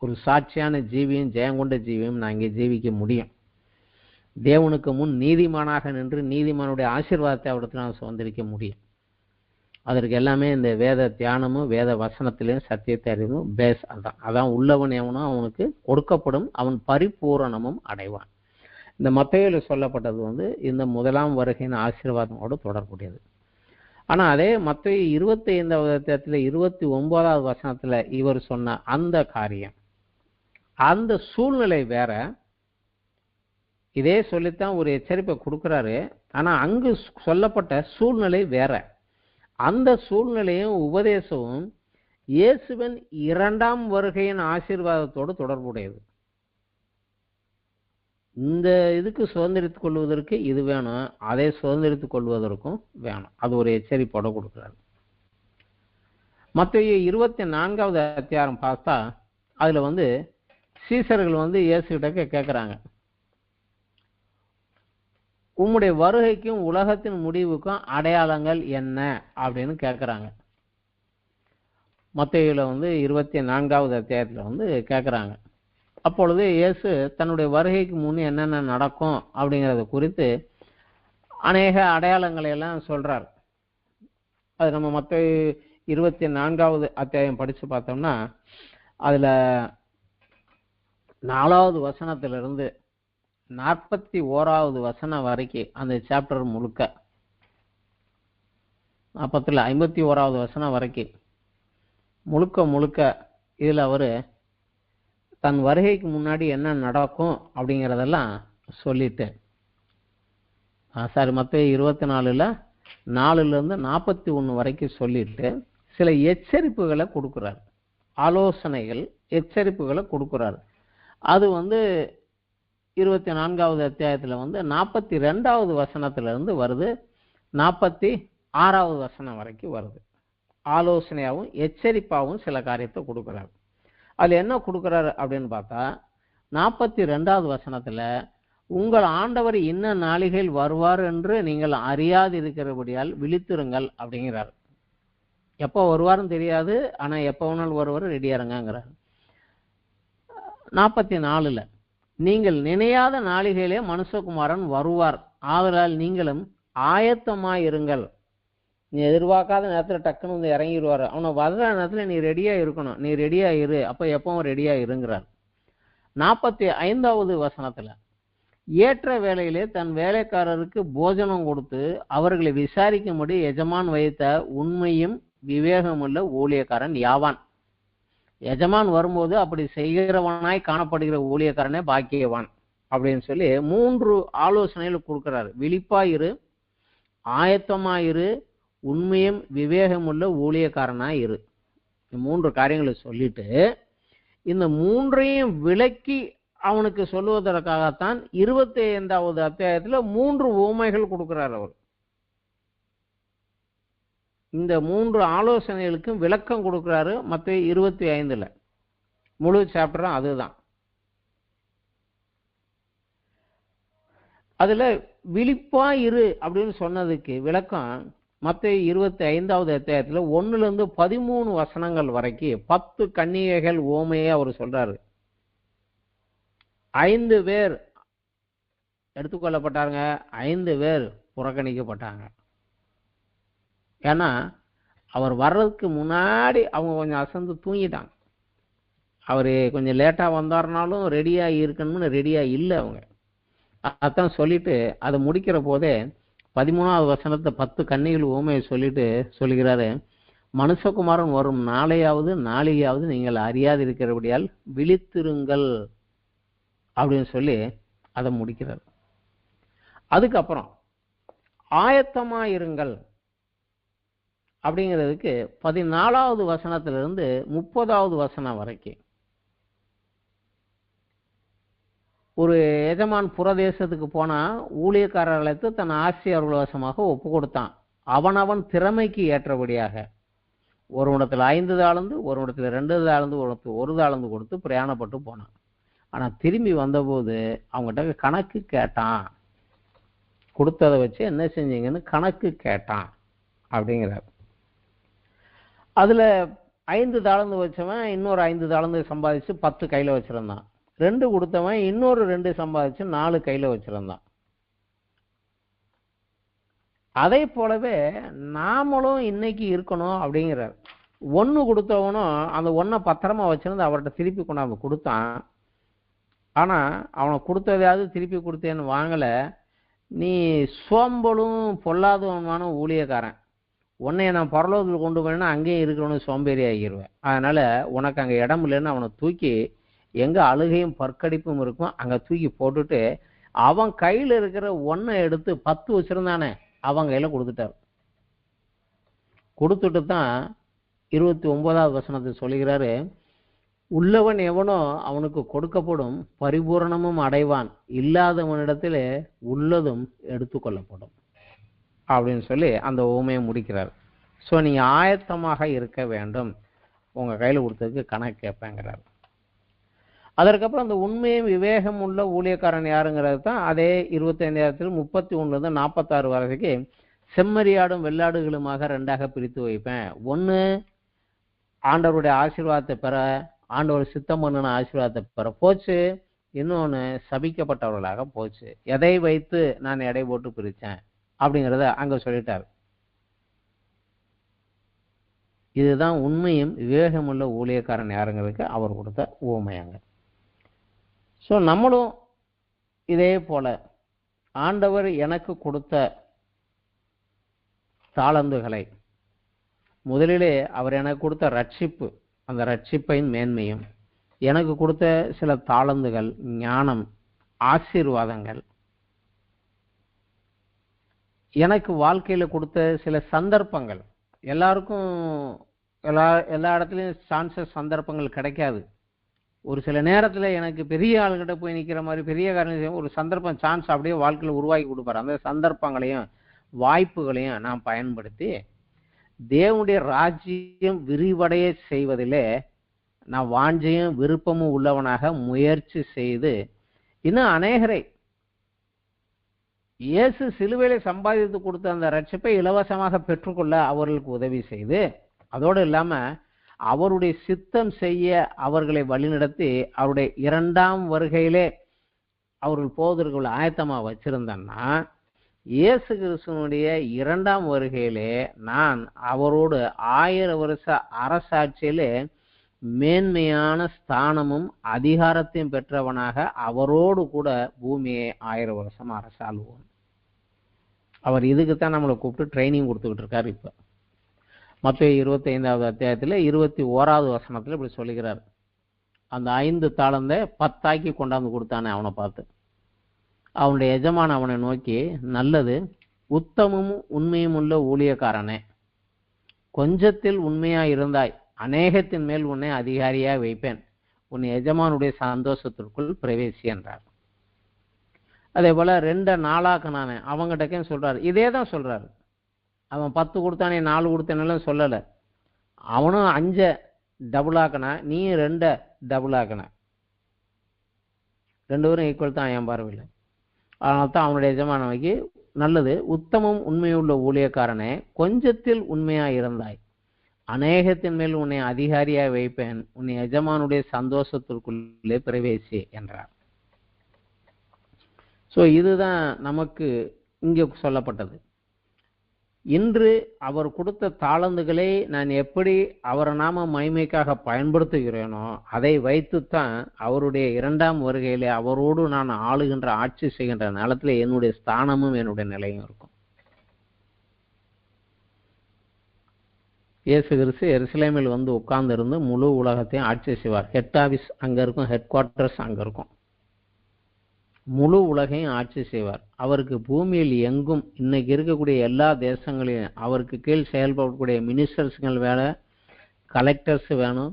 A: ஒரு சாட்சியான ஜீவியும் ஜெயங்கொண்ட ஜீவியும் நான் இங்கே ஜீவிக்க முடியும். தேவனுக்கு முன் நீதிமானாக நின்று நீதிமானுடைய ஆசீர்வாதத்தை அவரிடத்தில் நான் சுதந்திரிக்க முடியும். அதற்கு எல்லாமே இந்த வேத தியானமும் வேத வசனத்திலையும் சத்தியத்தை அறிவும் பேஸ். அதான் உள்ளவன் எவனோ அவனுக்கு கொடுக்கப்படும், அவன் பரிபூரணமும் அடைவான். இந்த மத்தேயுல சொல்லப்பட்டது இந்த முதலாம் வருகையின் ஆசீர்வாதமோடு தொடர்புடையது. ஆனா அதே மத்தேயு 25வது அத்தியாயத்துல 29வது வசனத்துல இவர் சொன்ன அந்த காரியம், அந்த சூழ்நிலை வேற. இதே சொல்லித்தான் ஒரு எச்சரிப்பை கொடுக்கிறாரு. ஆனா அங்கு சொல்லப்பட்ட சூழ்நிலை வேற. அந்த சூழ்நிலையும் உபதேசமும் இயேசுவின் 2ஆம் வருகையின் ஆசீர்வாதத்தோடு தொடர்புடையது. இந்த இதுக்கு சுதந்திரித்துக் கொள்வதற்கு இது வேணும், அதை சுதந்திரித்துக் கொள்வதற்கும் வேணும். அது ஒரு எச்சரிப்போட கொடுக்கிறாரு. மத்தேயு 24வது அத்தியாயம் பார்த்தா அதுல சீசர்கள் இயேசுகிட்ட கேட்கிறாங்க, உம்முடைய வருகைக்கும் உலகத்தின் முடிவுக்கும் அடையாளங்கள் என்ன அப்படின்னு கேட்குறாங்க. மத்தேயுல 24வது அத்தியாயத்துல கேட்குறாங்க. அப்பொழுது இயேசு தன்னுடைய வருகைக்கு முன்னே என்னென்ன நடக்கும் அப்படிங்கிறத குறித்து அநேக அடையாளங்களை எல்லாம் சொல்றார். அது நம்ம மத்தேயு 24வது அத்தியாயம் படிச்சு பார்த்தோம்னா அதுல 4வது வசனத்திலிருந்து 41வது வசனம் வரைக்கும் அந்த சாப்டர் முழுக்க 51வது வசனம் வரைக்கும் முழுக்க இதுல அவரு தன் வருகைக்கு முன்னாடி என்ன நடக்கும் அப்படிங்கிறதெல்லாம் சொல்லிட்டு மத்தேயு 24ல 4லிருந்து 41 வரைக்கும் சொல்லிட்டு சில எச்சரிப்புகளை கொடுக்கிறார். ஆலோசனைகள் எச்சரிப்புகளை கொடுக்கிறார். அது 24வது அத்தியாயத்துல 42வது வசனத்துல இருந்து வருது, 46வது வசனம் வரைக்கும் வருது. ஆலோசனையாகவும் எச்சரிப்பாகவும் சில காரியத்தை கொடுக்கிறார். அதுல என்ன கொடுக்கிறாரு அப்படின்னு பார்த்தா 42வது வசனத்துல உங்கள் ஆண்டவர் இன்ன நாளிகையில் வருவார் என்று நீங்கள் அறியாதிருக்கிறபடியால் விழித்திருங்கள் அப்படிங்கிறார். எப்போ வருவாருன்னு தெரியாது, ஆனா எப்போ வேணாலும் வருவார், ரெடியா இருங்கிறார். 44ல நீங்கள் நினையாத நாளிகையிலே மனுஷகுமாரன் வருவார், ஆதலால் நீங்களும் ஆயத்தமாயிருங்கள். நீ எதிர்பார்க்காத நேரத்துல டக்குன்னு இறங்கிடுவார். அவனை வர்ற நேரத்துல நீ ரெடியா இருக்கணும், நீ ரெடியா இரு, அப்ப எப்பவும் ரெடியா இருங்கிறார். 45வது வசனத்துல ஏற்ற வேளையிலே தன் வேலைக்காரருக்கு போஜனம் கொடுத்து அவர்களை விசாரிக்கும்படி எஜமான் வைத்த உண்மையும் விவேகமுள்ள ஊழியக்காரன் யாவான். எஜமான் வரும்போது அப்படி செய்கிறவனாய் காணப்படுகிற ஊழியக்காரனே பாக்கியவான் அப்படின்னு சொல்லி 3 ஆலோசனைகள் கொடுக்கிறாரு. விழிப்பாயிரு, ஆயத்தமாயிரு, உண்மையும் விவேகமுள்ள ஊழியக்காரனாயிரு. 3 காரியங்களை சொல்லிட்டு இந்த 3ஐயும் விளக்கி அவனுக்கு சொல்லுவதற்காகத்தான் 25வது அத்தியாயத்துல 3 உவமைகள் கொடுக்கிறார் அவர். இந்த 3 ஆலோசனைகளுக்கும் விளக்கம் கொடுக்கிறாரு. மத்தேயு 25ல முழு சாப்டரும் அதுதான். அதுல விழிப்பா இரு அப்படின்னு சொன்னதுக்கு விளக்கம் மத்தேயு 25வது அத்தியாயத்துல 1லிருந்து 13 வசனங்கள் வரைக்கும் 10 கன்னிகைகள் உவமையை அவர் சொல்றாரு. 5 பேர் எடுத்துக்கொள்ளப்பட்டாங்க, 5 பேர் புறக்கணிக்கப்பட்டாங்க. ஏன்னா அவர் வர்றதுக்கு முன்னாடி அவங்க கொஞ்சம் அசந்து தூங்கிட்டாங்க. அவரு கொஞ்சம் லேட்டா வந்தாருனாலும் ரெடியா இருக்கணும்னு ரெடியா இல்லை அவங்க. அதான் சொல்லிட்டு அதை முடிக்கிற போதே 13வது வசனத்தை 10 கன்னிகள் உவமையை சொல்லிட்டு சொல்லுகிறாரு, மனுஷகுமாரன் வரும் நாளையாவது நீங்கள் அறியாதிருக்கிறபடியால் விழித்திருங்கள் அப்படின்னு சொல்லி அதை முடிக்கிறார். அதுக்கப்புறம் ஆயத்தமாயிருங்கள் அப்படிங்கிறதுக்கு 14வது வசனத்திலிருந்து 30வது வசனம் வரைக்கும் ஒரு எஜமான் புறதேசத்துக்கு போனா ஊழியக்காரர் அழைத்து தன் ஆசிரியர்கள் வசமாக ஒப்பு கொடுத்தான். அவனவன் திறமைக்கு ஏற்றபடியாக ஒரு இடத்துல 5 தாளந்து, ஒரு இடத்துல 2 தாளந்து, ஒரு இடத்துல 1 தாளந்து கொடுத்து பிரயாணப்பட்டு போனான். ஆனா திரும்பி வந்தபோது அவங்ககிட்ட கணக்கு கேட்டான். கொடுத்ததை வச்சு என்ன செஞ்சீங்கன்னு கணக்கு கேட்டான் அப்படிங்கிறார். அதுல 5 தாளந்து வச்சவன் இன்னொரு 5 தாளந்து சம்பாதிச்சு 10 கையில வச்சிருந்தான். 2 கொடுத்தவன் இன்னொரு 2 சம்பாதிச்சு 4 கையில வச்சிருந்தான். அதே போலவே நாமளும் இன்னைக்கு இருக்கணும் அப்படிங்கிறார். 1 கொடுத்தவனும் அந்த 1 பத்திரமா வச்சிருந்து அவர்கிட்ட திருப்பி கொண்டாந்து கொடுத்தான். ஆனா அவனை கொடுத்ததையாவது திருப்பி கொடுத்தேன்னு வாங்கல. நீ சோம்பலும் பொல்லாதவனான ஊழியக்காரன், உன்னைய நான் பரலோகத்தில் கொண்டு போனேன்னா அங்கேயும் இருக்கிறவனு சோம்பேறி ஆகிடுவேன். அதனால உனக்கு அங்கே இடம் இல்லைன்னு அவனை தூக்கி எங்க அழுகையும் பற்கடிப்பும் இருக்கும் அங்க தூக்கி போட்டுட்டு அவன் கையில இருக்கிற 1 எடுத்து 10 வச்சிருந்தானே அவன் கையில கொடுத்துட்டார். கொடுத்துட்டு தான் 29வது வசனத்தை சொல்லுகிறாரு, உள்ளவன் எவனோ அவனுக்கு கொடுக்கப்படும், பரிபூரணமும் அடைவான், இல்லாதவனிடத்தில் உள்ளதும் எடுத்துக்கொள்ளப்படும் அப்படின்னு சொல்லி அந்த உவமையை முடிக்கிறார். ஸோ நீங்க ஆயத்தமாக இருக்க வேண்டும், உங்க கையில கொடுத்ததுக்கு கணக்கு கேட்பேங்கிறார். அதற்கப்புறம் அந்த உண்மையும் விவேகம் உள்ள ஊழியக்காரன் யாருங்கிறது தான் அதே 25 31 46 வரைக்கும் செம்மறியாடும் வெள்ளாடுகளுமாக 2ஆக பிரித்து வைப்பேன். 1 ஆண்டவருடைய ஆசீர்வாதத்தை பெற, ஆண்டவர் சித்தம் பண்ணின ஆசீர்வாதத்தை பெற போச்சு. இன்னொன்னு சபிக்கப்பட்டவர்களாக போச்சு. எதை வைத்து நான் எடை போட்டு பிரித்தேன் அப்படிங்கிறத அங்க சொல்லிட்டார். இதுதான் உண்மையும் விவேகமுள்ள ஊழியக்காரன் யாருங்கிறதுக்கு அவர் கொடுத்த உவமையாங்க. ஸோ நம்மளும் இதே போல ஆண்டவர் எனக்கு கொடுத்த தாளந்துகளை முதலிலே அவர் எனக்கு கொடுத்த ரட்சிப்பு, அந்த ரட்சிப்பின் மேன்மையும், எனக்கு கொடுத்த சில தாளந்துகள், ஞானம், ஆசீர்வாதங்கள், எனக்கு வாழ்க்கையில் கொடுத்த சில சந்தர்ப்பங்கள், எல்லாருக்கும் எல்லா இடத்துலையும் சான்சஸ் சந்தர்ப்பங்கள் கிடைக்காது. ஒரு சில நேரத்தில் எனக்கு பெரிய ஆளுகிட்ட போய் நிற்கிற மாதிரி பெரிய காரணம் ஒரு சந்தர்ப்பம் சான்ஸ் அப்படியே வாழ்க்கையில் உருவாக்கி கொடுப்பாரு. அந்த சந்தர்ப்பங்களையும் வாய்ப்புகளையும் நான் பயன்படுத்தி தேவனுடைய ராஜ்யம் விரிவடைய செய்வதிலே நான் வாஞ்சையும் விருப்பமும் உள்ளவனாக முயற்சி செய்து இன்னும் அநேகரை இயேசு சிலுவையிலே சம்பாதித்து கொடுத்த அந்த ரட்சிப்பை இலவசமாக பெற்றுக்கொள்ள அவர்களுக்கு உதவி செய்து, அதோடு இல்லாம அவருடைய சித்தம் செய்ய அவர்களை வழிநடத்தி அவருடைய 2ஆம் வருகையிலே அவர்கள் போவதற்கு ஆயத்தமா வச்சிருந்தேன்னா, இயேசு கிறிஸ்துவனுடைய 2ஆம் வருகையிலே நான் அவரோடு 1000 வருஷ அரசாட்சியிலே மேன்மையான ஸ்தானமும் அதிகாரத்தையும் பெற்றவனாக அவரோடு கூட பூமியை 1000 வருஷம் அரசாளுவோம். அவர் இதுக்குத்தான் நம்மளை கூப்பிட்டு ட்ரைனிங் கொடுத்துக்கிட்டு இருக்காரு. இப்ப மத்தேயு 25வது அத்தியாயத்தில் 21வது வசனத்தில் இப்படி சொல்லுகிறார். அந்த 5 தாளந்தை 10 கொண்டாந்து கொடுத்தானே அவனை பார்த்து, அவனுடைய எஜமான அவனை நோக்கி, நல்லது உத்தமமும் உண்மையும் உள்ள ஊழியக்காரனே, கொஞ்சத்தில் உண்மையா இருந்தாய், அநேகத்தின் மேல் உன்னை அதிகாரியா வைப்பேன், உன் எஜமானுடைய சந்தோஷத்திற்குள் பிரவேசி என்றார். அதே போல 2 நாளாக்குனானே அவங்ககிட்ட சொல்றாரு, இதே தான் சொல்றாரு. அவன் 10 கொடுத்தானே 4 கொடுத்தேன்னு சொல்லலை. அவனும் 5 டபுள் ஆக்கினா, நீ 2 டபுள் ஆக்கின, 2 பேரும் ஈக்குவல் தான் என் பார்வையில். அதனால தான் அவனுடைய எஜமானவைக்கு, நல்லது உத்தமம் உண்மையுள்ள ஊழியக்காரனே, கொஞ்சத்தில் உண்மையா இருந்தாய், அநேகத்தின் மேல் உன்னை அதிகாரியா வைப்பேன், உன்னை எஜமானுடைய சந்தோஷத்திற்குள்ளே பிரவேசி என்றார். ஸோ இதுதான் நமக்கு இங்கே சொல்லப்பட்டது. இன்று அவர் கொடுத்த தாளந்துகளை நான் எப்படி அவர் நாம மகிமைக்காக பயன்படுத்துகிறேனோ அதை வைத்துத்தான் அவருடைய 2ஆம் வருகையிலே அவரோடு நான் ஆளுகின்ற ஆட்சி செய்கின்ற நிலத்தில் என்னுடைய ஸ்தானமும் என்னுடைய நிலையும் இருக்கும். இயேசு கிறிஸ்து எருசலேமில் வந்து உட்கார்ந்து இருந்து முழு உலகத்தையும் ஆட்சி செய்வார். ஹெட் ஆபீஸ் அங்க இருக்கும், ஹெட் குவார்டர்ஸ் அங்க இருக்கும். முழு உலகையும் ஆட்சி செய்வார். அவருக்கு பூமியில் எங்கும் இன்னைக்கு இருக்கக்கூடிய எல்லா தேசங்களையும் அவருக்கு கீழ் செயல்படக்கூடிய மினிஸ்டர்ஸ்கள் வேலை, கலெக்டர்ஸ் வேணும்,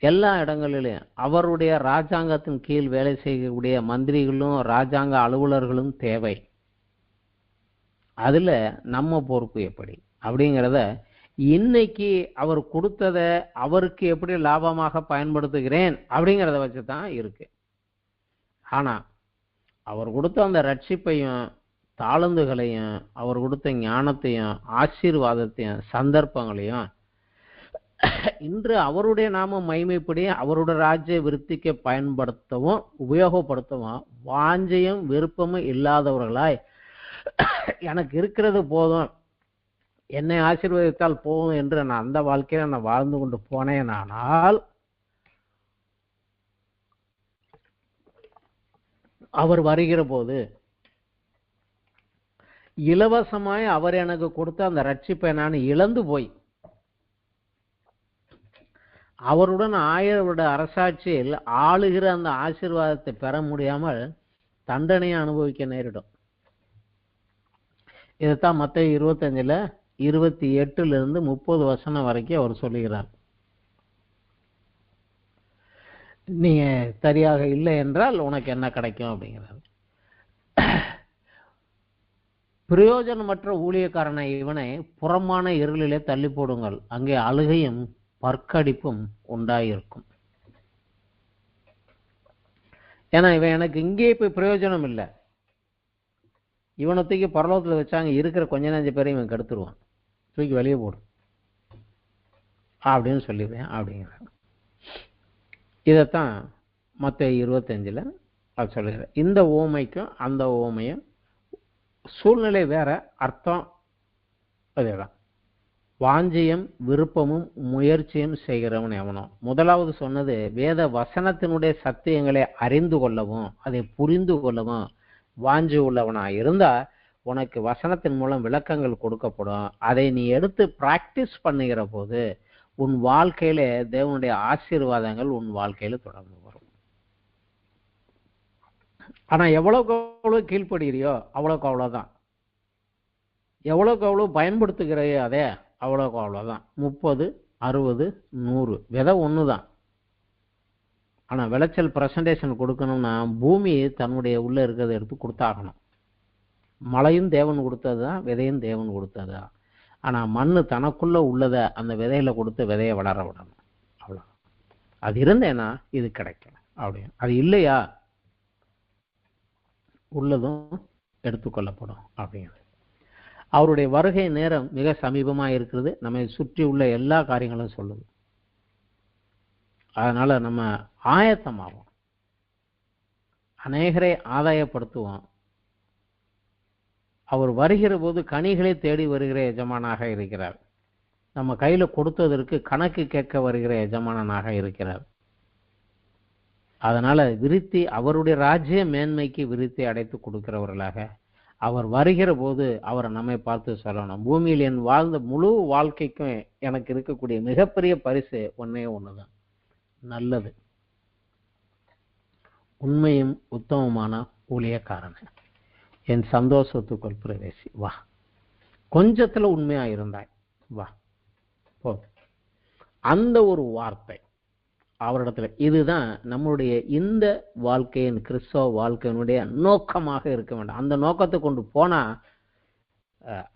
A: எல்லா இடங்களிலும் அவருடைய ராஜாங்கத்தின் கீழ் வேலை செய்யக்கூடிய மந்திரிகளும் ராஜாங்க அலுவலர்களும் தேவை. அதுல நம்ம பொறுப்பு எப்படி அப்படிங்கிறத இன்னைக்கு அவர் கொடுத்ததை அவருக்கு எப்படி லாபமாக பயன்படுத்துகிறேன் அப்படிங்கிறத வச்சுதான் இருக்கு. ஆனா அவர் கொடுத்த அந்த ரட்சிப்பையும் தாளந்துகளையும் அவர் கொடுத்த ஞானத்தையும் ஆசீர்வாதத்தையும் சந்தர்ப்பங்களையும் இன்று அவருடைய நாம மகிமைப்படி அவருடைய ராஜ்ய விருத்திக்கு பயன்படுத்தவும் உபயோகப்படுத்தவும் வாஞ்சையும் விருப்பமும் இல்லாதவர்களாய் எனக்கு இருக்கிறது போதும், என்னை ஆசீர்வதித்தால் போதும் என்று நான் அந்த வாழ்க்கையில நான் வாழ்ந்து கொண்டு போனேனானால் அவர் வருகிற போது இலவசமாய் அவர் எனக்கு கொடுத்த அந்த ரட்சிப்பை நான் இழந்து போய் அவருடன் 1000 வருட அரசாட்சியில் ஆளுகிற அந்த ஆசீர்வாதத்தை பெற முடியாமல் தண்டனையை அனுபவிக்க நேரிடும். இதைத்தான் மத்தேயு 25ல் 28 30 வசனம் வரைக்கும் அவர் சொல்லுகிறார். நீங்க சரியாக இல்லை என்றால் உனக்கு என்ன கிடைக்கும் அப்படிங்கிறார். பிரயோஜனமற்ற ஊழியக்காரனை இவனை புறமான இருளிலே தள்ளி போடுங்கள், அங்கே அழுகையும் பற்கடிப்பும் உண்டாயிருக்கும். ஏன்னா இவன் எனக்கு இங்கே போய் பிரயோஜனம் இல்லை, இவனை தூக்கி பரலோகத்தில் வச்சாங்க இருக்கிற கொஞ்ச நஞ்ச பேரையும் இவன் கெடுத்துருவான், தூக்கி வெளியே போடும் அப்படின்னு சொல்லிடுவேன் அப்படிங்கிறார். இதைத்தான் மத்தேயு 25ல் அது சொல்லுகிறார். இந்த ஓமைக்கும் அந்த ஓமையும் சூழ்நிலை வேற, அர்த்தம் அதேதான். வாஞ்சியம் விருப்பமும் முயற்சியும் செய்கிறவன் எவனோ. முதலாவது சொன்னது வேத வசனத்தினுடைய சத்தியங்களை அறிந்து கொள்ளவும் அதை புரிந்து கொள்ளவும் வாஞ்சி உள்ளவனா இருந்தா உனக்கு வசனத்தின் மூலம் விளக்கங்கள் கொடுக்கப்படும். அதை நீ எடுத்து பிராக்டிஸ் பண்ணுகிற போது உன் வாழ்க்கையில தேவனுடைய ஆசீர்வாதங்கள் உன் வாழ்க்கையில தொடர்ந்து வரும். ஆனா எவ்வளவுக்கு எவ்வளவு கீழ்ப்படுகிறியோ அவ்வளவுக்கு அவ்வளவுதான். எவ்வளவுக்கு எவ்வளவு பயன்படுத்துகிறையோ அதே அவ்வளோக்கு அவ்வளோதான். 30, 60, 100 விதை ஒன்று தான். ஆனால் விளைச்சல் ப்ரெசன்டேஷன் கொடுக்கணும்னா பூமி தன்னுடைய உள்ளே இருக்கிறத எடுத்து கொடுத்தாகணும். மழையும் தேவன் கொடுத்தது தான், விதையும் தேவன் கொடுத்தது தான். ஆனால் மண் தனக்குள்ளே உள்ளதை அந்த விதையில கொடுத்து விதையை வளர விடணும். அவ்வளோ. அது இருந்தேன்னா இது கிடைக்கும் அப்படின்னு. அது இல்லையா உள்ளதும் எடுத்துக்கொள்ளப்படும் அப்படிங்கிறது. அவருடைய வருகை நேரம் மிக சமீபமாக இருக்கிறது. நம்மை சுற்றி உள்ள எல்லா காரியங்களும் சொல்லுது. அதனால நம்ம ஆயத்தமாகும், அநேகரை ஆதாயப்படுத்துவோம். அவர் வருகிற போது கனிகளை தேடி வருகிற எஜமானாக இருக்கிறார். நம்ம கையில கொடுத்ததற்கு கணக்கு கேட்க வருகிற எஜமானனாக இருக்கிறார். அதனால விருத்தி அவருடைய ராஜ்ய மேன்மைக்கு விருத்தி அடைத்து கொடுக்கிறவர்களாக அவர் வருகிற போது அவரை நம்மை பார்த்து சொல்லணும், பூமியில் என் வாழ்ந்த முழு வாழ்க்கைக்கும் எனக்கு இருக்கக்கூடிய மிகப்பெரிய பரிசு ஒன்னே ஒண்ணுதான், நல்லது, உண்மையும் உத்தமமான ஊழியக்காரன், என் சந்தோஷத்துக்குள் பிரவேசி, வா, கொஞ்சத்துல உண்மையா இருந்தாய், வா போ. அந்த ஒரு வார்த்தை அவரிடத்துல. இதுதான் நம்மளுடைய இந்த வாழ்க்கையின் கிறிஸ்தவ வாழ்க்கையினுடைய நோக்கமாக இருக்க வேண்டும். அந்த நோக்கத்தை கொண்டு போனா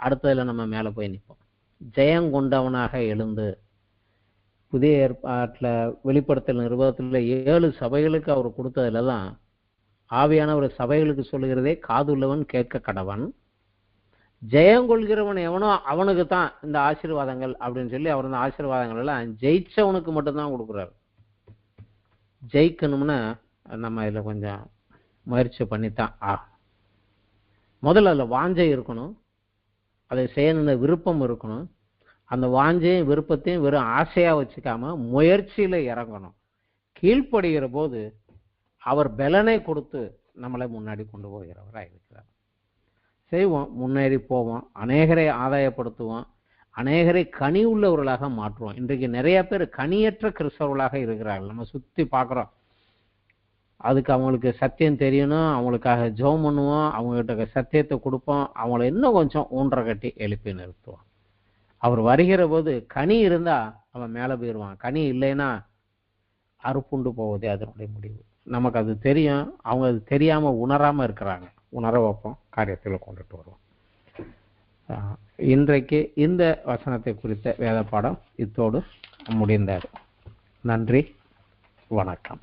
A: அடுத்ததுல நம்ம மேல போய் நிற்போம். ஜெயங்கொண்டவனாக எழுந்து. புதிய ஏற்பாட்டுல வெளிப்படுத்தல் நிருபத்துல 7 சபைகளுக்கு அவர் கொடுத்ததுல தான் ஆவியானவர் சபைகளுக்கு சொல்லுகிறதே காதுள்ளவன் கேட்க கடவன், ஜெயங்கொள்கிறவன் எவனோ அவனுக்கு தான் இந்த ஆசீர்வாதங்கள் அப்படின்னு சொல்லி அவர் இந்த ஆசீர்வாதங்கள் எல்லாம் ஜெயிச்சவனுக்கு மட்டும்தான் கொடுக்குறாரு. ஜெயிக்கணும்னா நம்ம இதில் கொஞ்சம் முயற்சி பண்ணித்தான் ஆகும். முதல்ல அதில் வாஞ்சை இருக்கணும், அதை செய்யணும்னு விருப்பம் இருக்கணும். அந்த வாஞ்சையும் விருப்பத்தையும் வெறும் ஆசையாக வச்சுக்காம முயற்சியில் இறங்கணும். கீழ்ப்படுகிற போது அவர் பலனை கொடுத்து நம்மளை முன்னாடி கொண்டு போகிறவராக இருக்கிறார். செய்வோம், முன்னேறி போவோம், அநேகரை ஆதாயப்படுத்துவோம், அநேகரை கனி உள்ளவர்களாக மாற்றுவோம். இன்றைக்கு நிறைய பேர் கனியற்ற கிறிஸ்தவர்களாக இருக்கிறார்கள். நம்ம சுற்றி பார்க்குறோம். அதுக்கு அவங்களுக்கு சத்தியம் தெரியணும், அவங்களுக்காக ஜெபம் பண்ணுவோம், அவங்ககிட்ட சத்தியத்தை கொடுப்போம், அவங்கள இன்னும் கொஞ்சம் ஊன்ற கட்டி எழுப்பி நிறுத்துவோம். அவர் வருகிற போது கனி இருந்தா அவன் மேலே போயிடுவான், கனி இல்லைன்னா அறுப்புண்டு போவதே அதனுடைய முடிவு. நமக்கு அது தெரியும், அவங்க அது தெரியாம உணராம இருக்கிறாங்க. உணர வைப்போம், காரியத்தில் கொண்டுட்டு வருவோம். இன்றைக்கு இந்த வசனத்தை குறித்த வேத பாடம் இத்தோடு முடிந்தார். நன்றி, வணக்கம்.